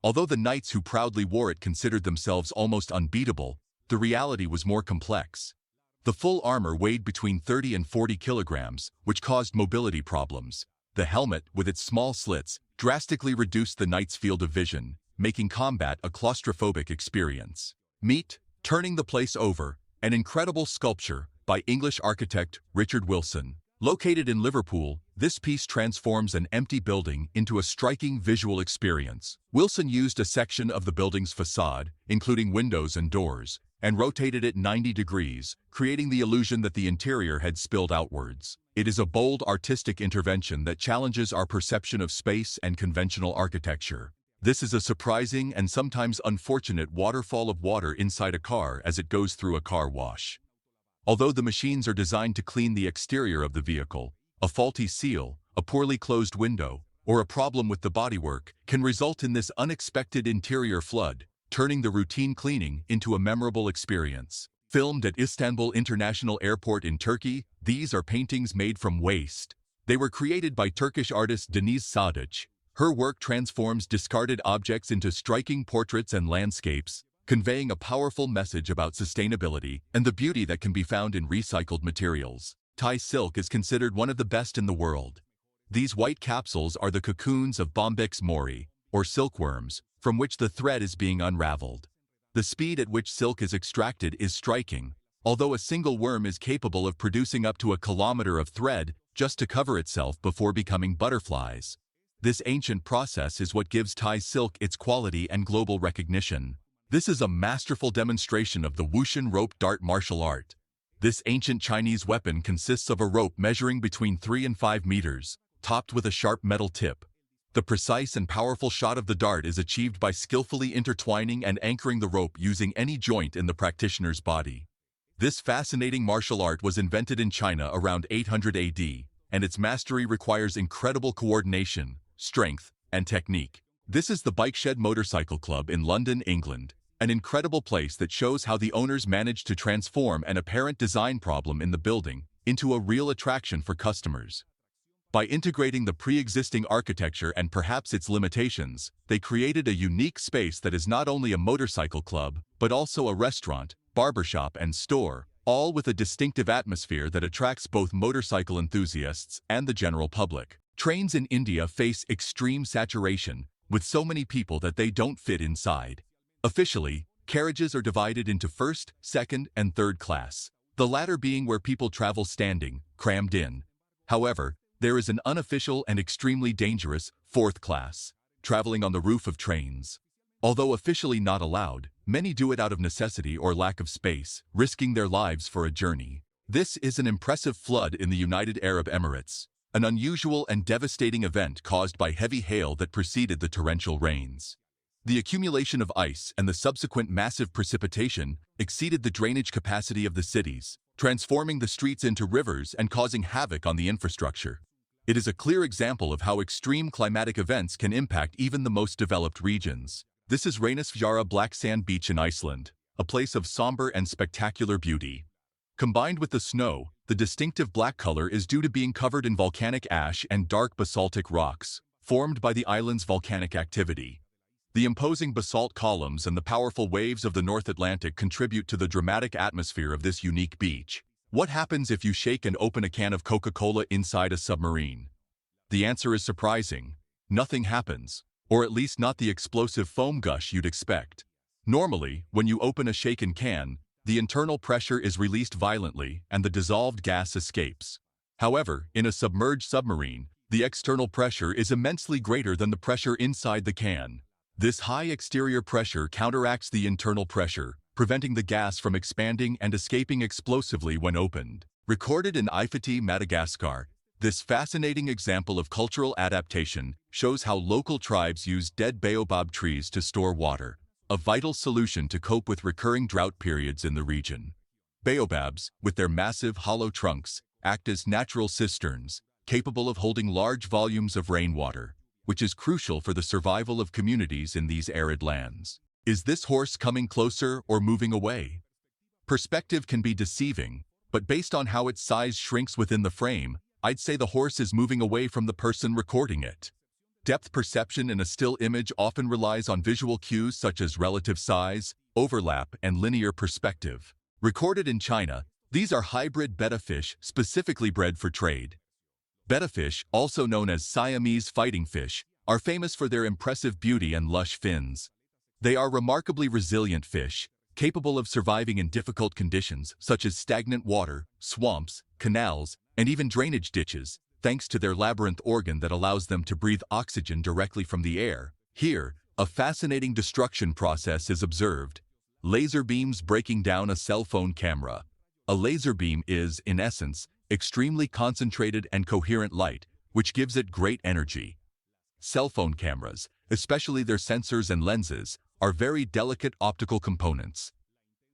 Although the knights who proudly wore it considered themselves almost unbeatable, the reality was more complex. The full armor weighed between 30 and 40 kilograms, which caused mobility problems. The helmet, with its small slits, drastically reduced the knight's field of vision, making combat a claustrophobic experience. Meet Turning the Place Over, an incredible sculpture by English architect Richard Wilson. Located in Liverpool, this piece transforms an empty building into a striking visual experience. Wilson used a section of the building's facade, including windows and doors, and rotated it 90 degrees, creating the illusion that the interior had spilled outwards. It is a bold artistic intervention that challenges our perception of space and conventional architecture. This is a surprising and sometimes unfortunate waterfall of water inside a car as it goes through a car wash. Although the machines are designed to clean the exterior of the vehicle, a faulty seal, a poorly closed window, or a problem with the bodywork can result in this unexpected interior flood, turning the routine cleaning into a memorable experience. Filmed at Istanbul International Airport in Turkey, these are paintings made from waste. They were created by Turkish artist Deniz Sadıç. Her work transforms discarded objects into striking portraits and landscapes, conveying a powerful message about sustainability and the beauty that can be found in recycled materials. Thai silk is considered one of the best in the world. These white capsules are the cocoons of Bombyx mori, or silkworms, from which the thread is being unraveled. The speed at which silk is extracted is striking, although a single worm is capable of producing up to a kilometer of thread just to cover itself before becoming butterflies. This ancient process is what gives Thai silk its quality and global recognition. This is a masterful demonstration of the Wushan rope dart martial art. This ancient Chinese weapon consists of a rope measuring between 3 and 5 meters, topped with a sharp metal tip. The precise and powerful shot of the dart is achieved by skillfully intertwining and anchoring the rope using any joint in the practitioner's body. This fascinating martial art was invented in China around 800 AD, and its mastery requires incredible coordination, strength, and technique. This is the Bikeshed Motorcycle Club in London, England, an incredible place that shows how the owners managed to transform an apparent design problem in the building into a real attraction for customers. By integrating the pre-existing architecture and perhaps its limitations, they created a unique space that is not only a motorcycle club, but also a restaurant, barbershop, and store, all with a distinctive atmosphere that attracts both motorcycle enthusiasts and the general public. Trains in India face extreme saturation, with so many people that they don't fit inside. Officially, carriages are divided into first, second, and third class, the latter being where people travel standing, crammed in. However, there is an unofficial and extremely dangerous fourth class, traveling on the roof of trains. Although officially not allowed, many do it out of necessity or lack of space, risking their lives for a journey. This is an impressive flood in the United Arab Emirates, an unusual and devastating event caused by heavy hail that preceded the torrential rains. The accumulation of ice and the subsequent massive precipitation exceeded the drainage capacity of the cities, transforming the streets into rivers and causing havoc on the infrastructure. It is a clear example of how extreme climatic events can impact even the most developed regions. This is Reynisfjara Black Sand Beach in Iceland, a place of somber and spectacular beauty. Combined with the snow, the distinctive black color is due to being covered in volcanic ash and dark basaltic rocks, formed by the island's volcanic activity. The imposing basalt columns and the powerful waves of the North Atlantic contribute to the dramatic atmosphere of this unique beach. What happens if you shake and open a can of Coca-Cola inside a submarine? The answer is surprising. Nothing happens, or at least not the explosive foam gush you'd expect. Normally, when you open a shaken can, the internal pressure is released violently and the dissolved gas escapes. However, in a submerged submarine, the external pressure is immensely greater than the pressure inside the can. This high exterior pressure counteracts the internal pressure, preventing the gas from expanding and escaping explosively when opened. Recorded in Ifiti, Madagascar, this fascinating example of cultural adaptation shows how local tribes use dead baobab trees to store water, a vital solution to cope with recurring drought periods in the region. Baobabs, with their massive hollow trunks, act as natural cisterns, capable of holding large volumes of rainwater, which is crucial for the survival of communities in these arid lands. Is this horse coming closer or moving away? Perspective can be deceiving, but based on how its size shrinks within the frame, I'd say the horse is moving away from the person recording it. Depth perception in a still image often relies on visual cues such as relative size, overlap, and linear perspective. Recorded in China, these are hybrid betta fish specifically bred for trade. Betta fish, also known as Siamese fighting fish, are famous for their impressive beauty and lush fins. They are remarkably resilient fish, capable of surviving in difficult conditions such as stagnant water, swamps, canals, and even drainage ditches, thanks to their labyrinth organ that allows them to breathe oxygen directly from the air. Here, a fascinating destruction process is observed. Laser beams breaking down a cell phone camera. A laser beam is, in essence, extremely concentrated and coherent light, which gives it great energy. Cell phone cameras, especially their sensors and lenses, are very delicate optical components.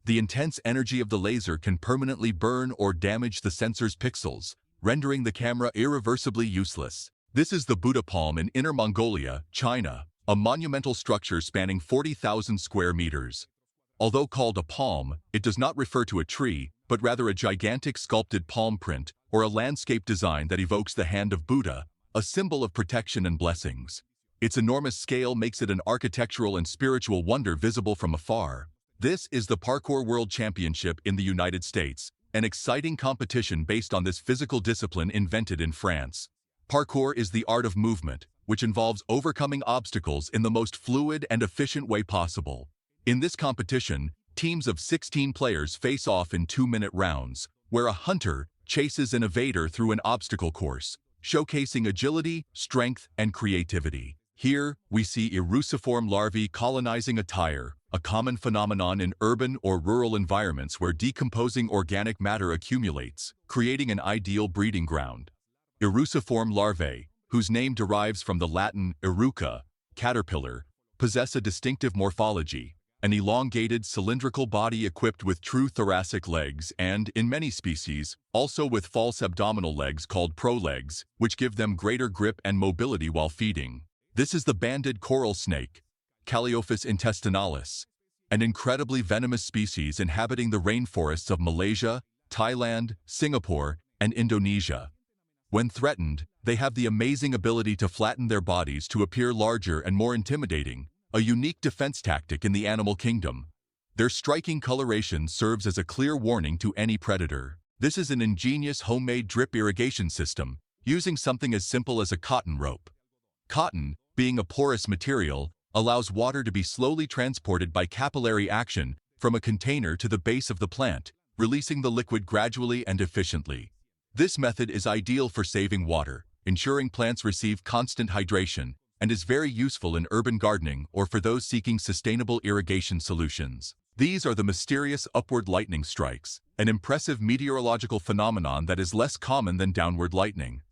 The intense energy of the laser can permanently burn or damage the sensor's pixels, rendering the camera irreversibly useless. This is the Buddha Palm in Inner Mongolia, China, a monumental structure spanning 40,000 square meters. Although called a palm, it does not refer to a tree, but rather a gigantic sculpted palm print or a landscape design that evokes the hand of Buddha, a symbol of protection and blessings. Its enormous scale makes it an architectural and spiritual wonder visible from afar. This is the Parkour World Championship in the United States, an exciting competition based on this physical discipline invented in France. Parkour is the art of movement, which involves overcoming obstacles in the most fluid and efficient way possible. In this competition, teams of 16 players face off in 2-minute rounds, where a hunter chases an evader through an obstacle course, showcasing agility, strength, and creativity. Here, we see eruciform larvae colonizing a tire, a common phenomenon in urban or rural environments where decomposing organic matter accumulates, creating an ideal breeding ground. Eruciform larvae, whose name derives from the Latin eruca, caterpillar, possess a distinctive morphology, an elongated cylindrical body equipped with true thoracic legs and, in many species, also with false abdominal legs called prolegs, which give them greater grip and mobility while feeding. This is the banded coral snake, Calliopus intestinalis, an incredibly venomous species inhabiting the rainforests of Malaysia, Thailand, Singapore, and Indonesia. When threatened, they have the amazing ability to flatten their bodies to appear larger and more intimidating, a unique defense tactic in the animal kingdom. Their striking coloration serves as a clear warning to any predator. This is an ingenious homemade drip irrigation system, using something as simple as a cotton rope. Cotton, being a porous material, allows water to be slowly transported by capillary action from a container to the base of the plant, releasing the liquid gradually and efficiently. This method is ideal for saving water, ensuring plants receive constant hydration, and is very useful in urban gardening or for those seeking sustainable irrigation solutions. These are the mysterious upward lightning strikes, an impressive meteorological phenomenon that is less common than downward lightning.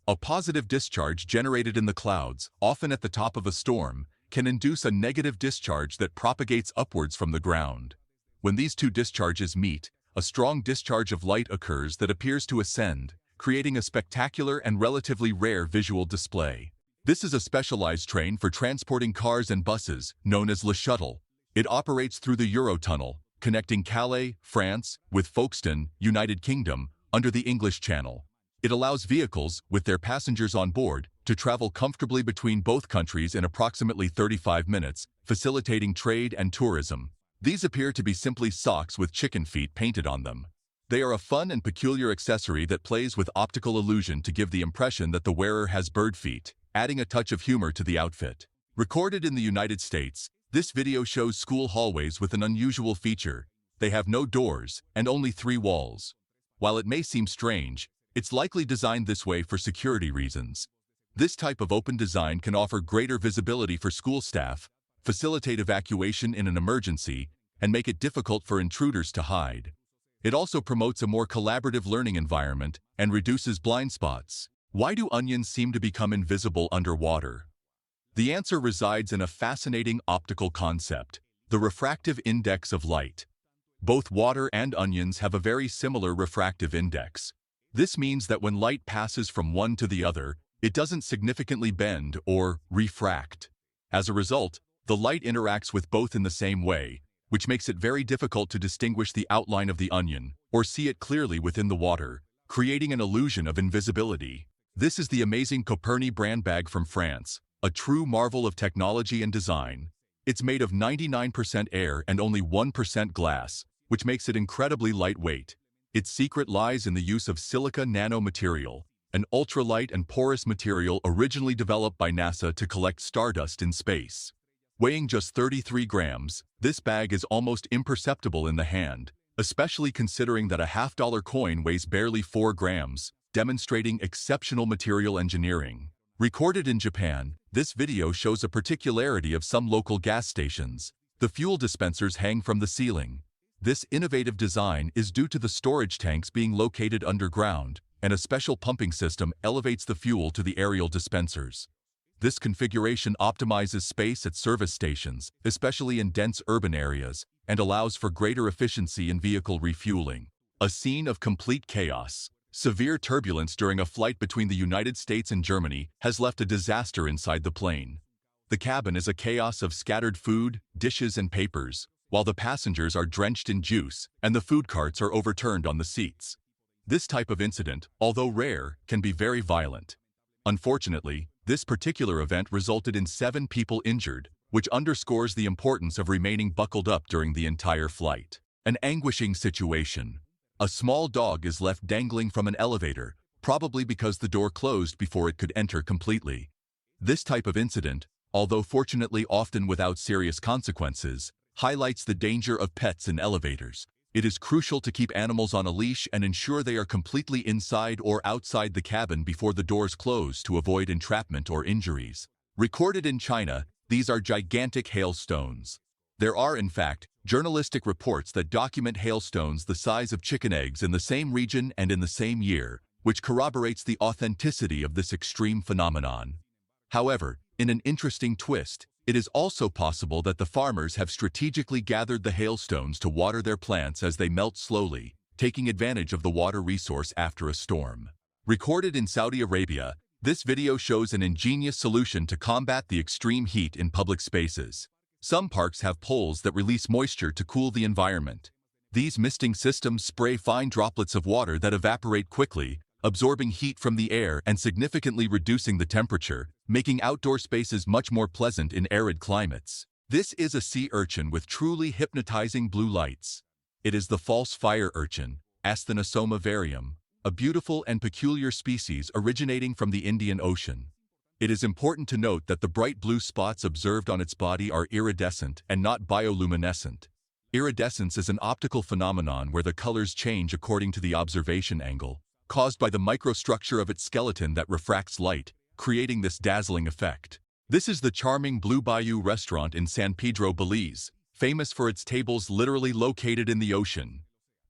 A positive discharge generated in the clouds, often at the top of a storm, can induce a negative discharge that propagates upwards from the ground. When these two discharges meet, a strong discharge of light occurs that appears to ascend, creating a spectacular and relatively rare visual display. This is a specialized train for transporting cars and buses, known as Le Shuttle. It operates through the Eurotunnel, connecting Calais, France, with Folkestone, United Kingdom, under the English Channel. It allows vehicles, with their passengers on board, to travel comfortably between both countries in approximately 35 minutes, facilitating trade and tourism. These appear to be simply socks with chicken feet painted on them. They are a fun and peculiar accessory that plays with optical illusion to give the impression that the wearer has bird feet, adding a touch of humor to the outfit. Recorded in the United States, this video shows school hallways with an unusual feature. They have no doors and only 3 walls. While it may seem strange, it's likely designed this way for security reasons. This type of open design can offer greater visibility for school staff, facilitate evacuation in an emergency, and make it difficult for intruders to hide. It also promotes a more collaborative learning environment and reduces blind spots. Why do onions seem to become invisible underwater? The answer resides in a fascinating optical concept, the refractive index of light. Both water and onions have a very similar refractive index. This means that when light passes from one to the other, it doesn't significantly bend or refract. As a result, the light interacts with both in the same way, which makes it very difficult to distinguish the outline of the onion or see it clearly within the water, creating an illusion of invisibility. This is the amazing Coperni brand bag from France, a true marvel of technology and design. It's made of 99% air and only 1% glass, which makes it incredibly lightweight. Its secret lies in the use of silica nanomaterial, an ultralight and porous material originally developed by NASA to collect stardust in space. Weighing just 33 grams, this bag is almost imperceptible in the hand, especially considering that a $50 coin weighs barely 4 grams, demonstrating exceptional material engineering. Recorded in Japan, this video shows a particularity of some local gas stations. The fuel dispensers hang from the ceiling. This innovative design is due to the storage tanks being located underground, and a special pumping system elevates the fuel to the aerial dispensers. This configuration optimizes space at service stations, especially in dense urban areas, and allows for greater efficiency in vehicle refueling. A scene of complete chaos. Severe turbulence during a flight between the United States and Germany has left a disaster inside the plane. The cabin is a chaos of scattered food, dishes, and papers, while the passengers are drenched in juice and the food carts are overturned on the seats. This type of incident, although rare, can be very violent. Unfortunately, this particular event resulted in 7 people injured, which underscores the importance of remaining buckled up during the entire flight. An anguishing situation. A small dog is left dangling from an elevator, probably because the door closed before it could enter completely. This type of incident, although fortunately often without serious consequences, highlights the danger of pets in elevators. It is crucial to keep animals on a leash and ensure they are completely inside or outside the cabin before the doors close to avoid entrapment or injuries. Recorded in China, these are gigantic hailstones. There are, in fact, journalistic reports that document hailstones the size of chicken eggs in the same region and in the same year, which corroborates the authenticity of this extreme phenomenon. However, in an interesting twist, it is also possible that the farmers have strategically gathered the hailstones to water their plants as they melt slowly, taking advantage of the water resource after a storm. Recorded in Saudi Arabia, this video shows an ingenious solution to combat the extreme heat in public spaces. Some parks have poles that release moisture to cool the environment. These misting systems spray fine droplets of water that evaporate quickly, absorbing heat from the air and significantly reducing the temperature, making outdoor spaces much more pleasant in arid climates. This is a sea urchin with truly hypnotizing blue lights. It is the false fire urchin, Asthenosoma varium, a beautiful and peculiar species originating from the Indian Ocean. It is important to note that the bright blue spots observed on its body are iridescent and not bioluminescent. Iridescence is an optical phenomenon where the colors change according to the observation angle, caused by the microstructure of its skeleton that refracts light, creating this dazzling effect. This is the charming Blue Bayou restaurant in San Pedro, Belize, famous for its tables literally located in the ocean.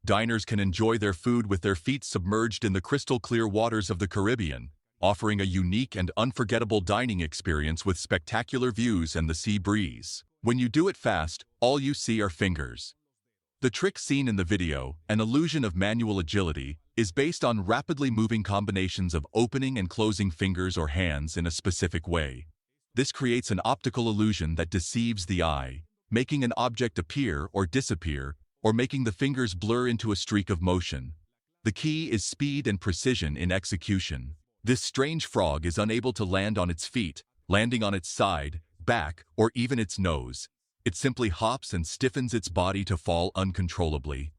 Diners can enjoy their food with their feet submerged in the crystal-clear waters of the Caribbean, offering a unique and unforgettable dining experience with spectacular views and the sea breeze. When you do it fast, all you see are fingers. The trick seen in the video, an illusion of manual agility, is based on rapidly moving combinations of opening and closing fingers or hands in a specific way. This creates an optical illusion that deceives the eye, making an object appear or disappear, or making the fingers blur into a streak of motion. The key is speed and precision in execution. This strange frog is unable to land on its feet, landing on its side, back, or even its nose. It simply hops and stiffens its body to fall uncontrollably.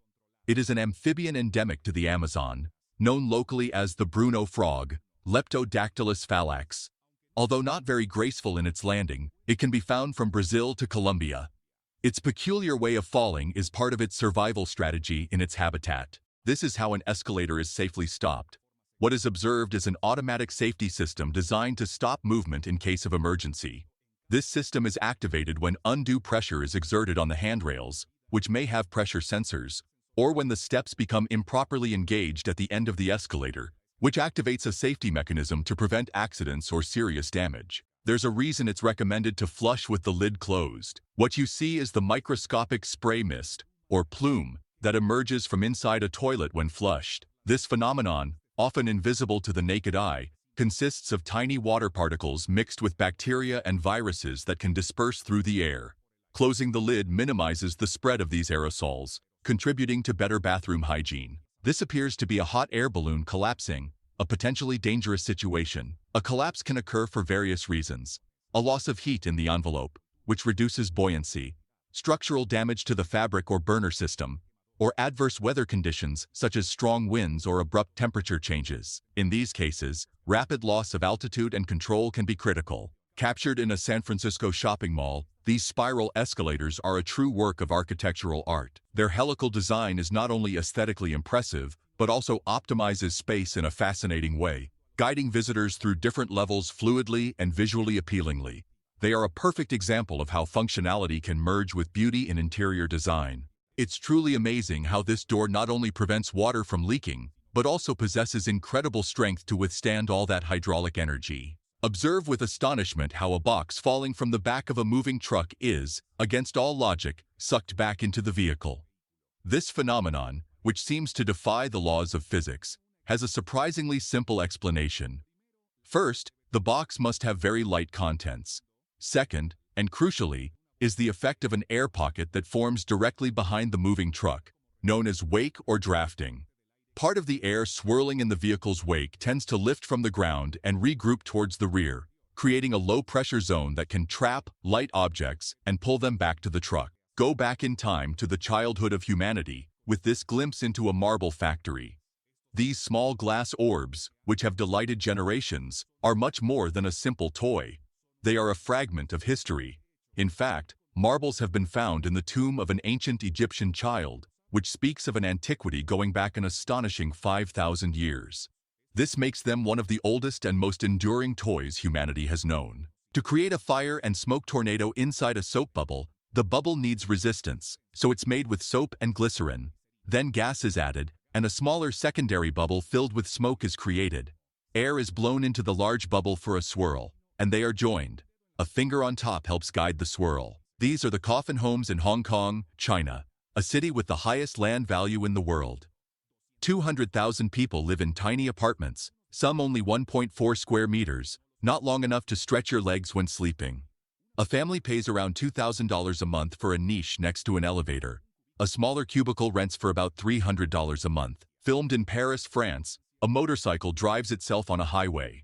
It is an amphibian endemic to the Amazon, known locally as the Bruno frog, Leptodactylus phallax. Although not very graceful in its landing, it can be found from Brazil to Colombia. Its peculiar way of falling is part of its survival strategy in its habitat. This is how an escalator is safely stopped. What is observed is an automatic safety system designed to stop movement in case of emergency. This system is activated when undue pressure is exerted on the handrails, which may have pressure sensors, or when the steps become improperly engaged at the end of the escalator, which activates a safety mechanism to prevent accidents or serious damage. There's a reason it's recommended to flush with the lid closed. What you see is the microscopic spray mist, or plume, that emerges from inside a toilet when flushed. This phenomenon, often invisible to the naked eye, consists of tiny water particles mixed with bacteria and viruses that can disperse through the air. Closing the lid minimizes the spread of these aerosols, contributing to better bathroom hygiene. This appears to be a hot air balloon collapsing, a potentially dangerous situation. A collapse can occur for various reasons. A loss of heat in the envelope, which reduces buoyancy, structural damage to the fabric or burner system, or adverse weather conditions such as strong winds or abrupt temperature changes. In these cases, rapid loss of altitude and control can be critical. Captured in a San Francisco shopping mall, these spiral escalators are a true work of architectural art. Their helical design is not only aesthetically impressive, but also optimizes space in a fascinating way, guiding visitors through different levels fluidly and visually appealingly. They are a perfect example of how functionality can merge with beauty in interior design. It's truly amazing how this door not only prevents water from leaking, but also possesses incredible strength to withstand all that hydraulic energy. Observe with astonishment how a box falling from the back of a moving truck is, against all logic, sucked back into the vehicle. This phenomenon, which seems to defy the laws of physics, has a surprisingly simple explanation. First, the box must have very light contents. Second, and crucially, is the effect of an air pocket that forms directly behind the moving truck, known as wake or drafting. Part of the air swirling in the vehicle's wake tends to lift from the ground and regroup towards the rear, creating a low-pressure zone that can trap light objects and pull them back to the truck. Go back in time to the childhood of humanity with this glimpse into a marble factory. These small glass orbs, which have delighted generations, are much more than a simple toy. They are a fragment of history. In fact, marbles have been found in the tomb of an ancient Egyptian child, which speaks of an antiquity going back an astonishing 5,000 years. This makes them one of the oldest and most enduring toys humanity has known. To create a fire and smoke tornado inside a soap bubble, the bubble needs resistance, so it's made with soap and glycerin. Then gas is added, and a smaller secondary bubble filled with smoke is created. Air is blown into the large bubble for a swirl, and they are joined. A finger on top helps guide the swirl. These are the coffin homes in Hong Kong, China, a city with the highest land value in the world. 200,000 people live in tiny apartments, some only 1.4 square meters, not long enough to stretch your legs when sleeping. A family pays around $2,000 a month for a niche next to an elevator. A smaller cubicle rents for about $300 a month. Filmed in Paris, France, a motorcycle drives itself on a highway.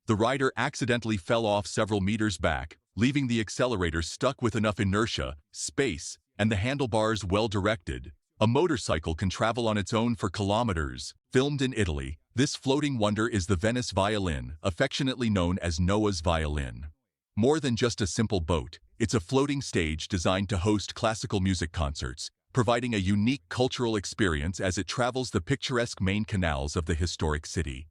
The rider accidentally fell off several meters back, leaving the accelerator stuck with enough inertia, space, and the handlebars well directed. A motorcycle can travel on its own for kilometers. Filmed in Italy, this floating wonder is the Venice violin, affectionately known as Noah's violin. More than just a simple boat, it's a floating stage designed to host classical music concerts, providing a unique cultural experience as it travels the picturesque main canals of the historic city.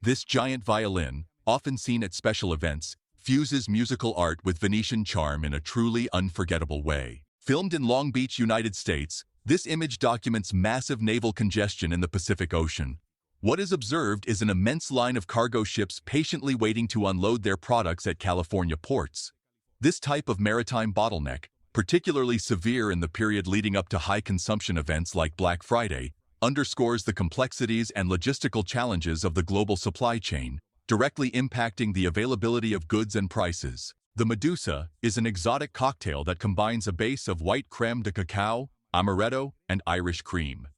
This giant violin, often seen at special events, fuses musical art with Venetian charm in a truly unforgettable way. Filmed in Long Beach, United States, this image documents massive naval congestion in the Pacific Ocean. What is observed is an immense line of cargo ships patiently waiting to unload their products at California ports. This type of maritime bottleneck, particularly severe in the period leading up to high-consumption events like Black Friday, underscores the complexities and logistical challenges of the global supply chain, directly impacting the availability of goods and prices. The Medusa is an exotic cocktail that combines a base of white crème de cacao, amaretto, and Irish cream.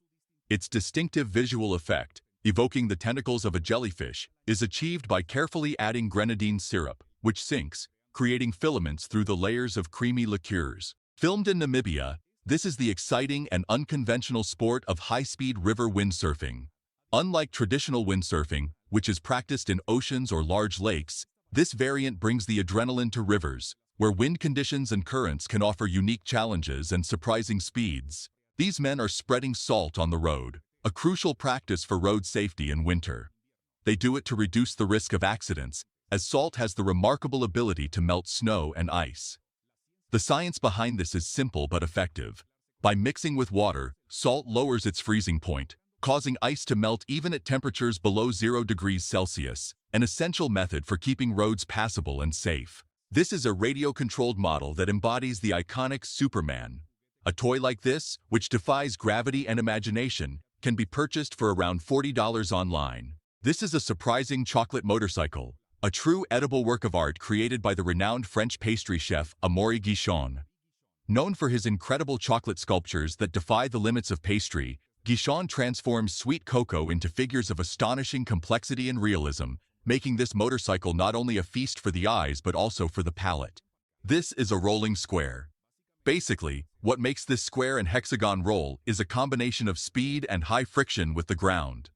Its distinctive visual effect, evoking the tentacles of a jellyfish, is achieved by carefully adding grenadine syrup, which sinks, creating filaments through the layers of creamy liqueurs. Filmed in Namibia, this is the exciting and unconventional sport of high-speed river windsurfing. Unlike traditional windsurfing, which is practiced in oceans or large lakes, this variant brings the adrenaline to rivers, where wind conditions and currents can offer unique challenges and surprising speeds. These men are spreading salt on the road, a crucial practice for road safety in winter. They do it to reduce the risk of accidents, as salt has the remarkable ability to melt snow and ice. The science behind this is simple but effective. By mixing with water, salt lowers its freezing point, causing ice to melt even at temperatures below 0 degrees Celsius, an essential method for keeping roads passable and safe. This is a radio-controlled model that embodies the iconic Superman. A toy like this, which defies gravity and imagination, can be purchased for around $40 online. This is a surprising chocolate motorcycle, a true edible work of art created by the renowned French pastry chef Amaury Guichon. Known for his incredible chocolate sculptures that defy the limits of pastry, Guichon transforms sweet cocoa into figures of astonishing complexity and realism, making this motorcycle not only a feast for the eyes but also for the palate. This is a rolling square. Basically, what makes this square and hexagon roll is a combination of speed and high friction with the ground.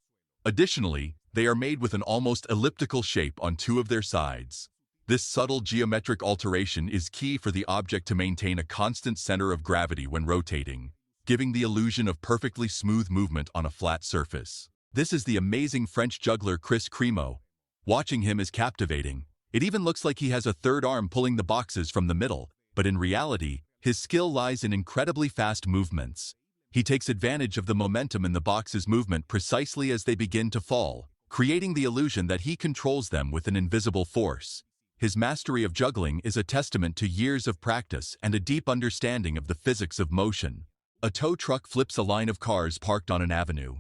Additionally, they are made with an almost elliptical shape on two of their sides. This subtle geometric alteration is key for the object to maintain a constant center of gravity when rotating, giving the illusion of perfectly smooth movement on a flat surface. This is the amazing French juggler Chris Cremo. Watching him is captivating. It even looks like he has a third arm pulling the boxes from the middle, but in reality, his skill lies in incredibly fast movements. He takes advantage of the momentum in the box's movement precisely as they begin to fall, creating the illusion that he controls them with an invisible force. His mastery of juggling is a testament to years of practice and a deep understanding of the physics of motion. A tow truck flips a line of cars parked on an avenue.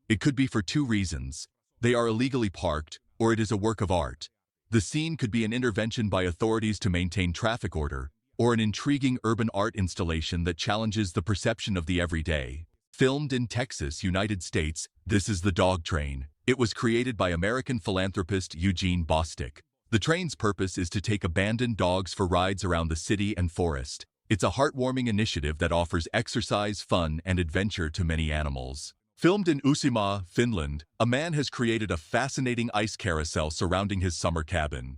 It could be for two reasons. They are illegally parked, or it is a work of art. The scene could be an intervention by authorities to maintain traffic order, or an intriguing urban art installation that challenges the perception of the everyday. Filmed in Texas, United States, this is the dog train. It was created by American philanthropist Eugene Bostick. The train's purpose is to take abandoned dogs for rides around the city and forest. It's a heartwarming initiative that offers exercise, fun, and adventure to many animals. Filmed in Uusimaa, Finland, a man has created a fascinating ice carousel surrounding his summer cabin.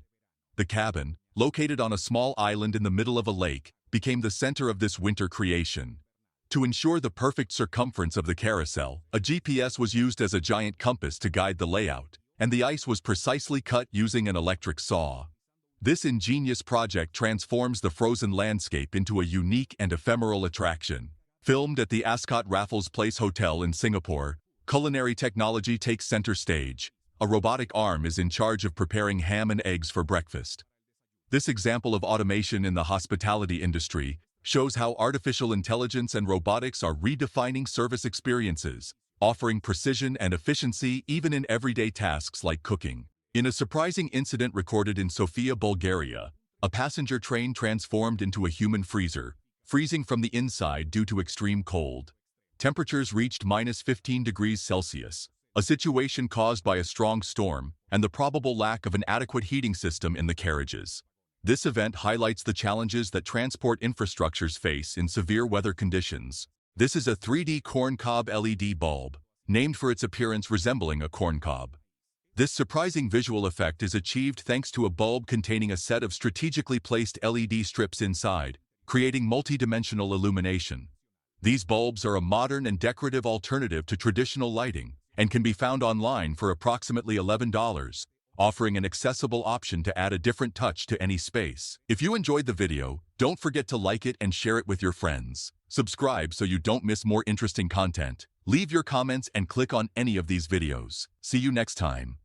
The cabin, located on a small island in the middle of a lake, became the center of this winter creation. To ensure the perfect circumference of the carousel, a GPS was used as a giant compass to guide the layout, and the ice was precisely cut using an electric saw. This ingenious project transforms the frozen landscape into a unique and ephemeral attraction. Filmed at the Ascot Raffles Place Hotel in Singapore, culinary technology takes center stage. A robotic arm is in charge of preparing ham and eggs for breakfast. This example of automation in the hospitality industry shows how artificial intelligence and robotics are redefining service experiences, offering precision and efficiency even in everyday tasks like cooking. In a surprising incident recorded in Sofia, Bulgaria, a passenger train transformed into a human freezer, freezing from the inside due to extreme cold. Temperatures reached -15 degrees Celsius, a situation caused by a strong storm and the probable lack of an adequate heating system in the carriages. This event highlights the challenges that transport infrastructures face in severe weather conditions. This is a 3D corncob LED bulb, named for its appearance resembling a corncob. This surprising visual effect is achieved thanks to a bulb containing a set of strategically placed LED strips inside, creating multi-dimensional illumination. These bulbs are a modern and decorative alternative to traditional lighting and can be found online for approximately $11, offering an accessible option to add a different touch to any space. If you enjoyed the video, don't forget to like it and share it with your friends. Subscribe so you don't miss more interesting content. Leave your comments and click on any of these videos. See you next time.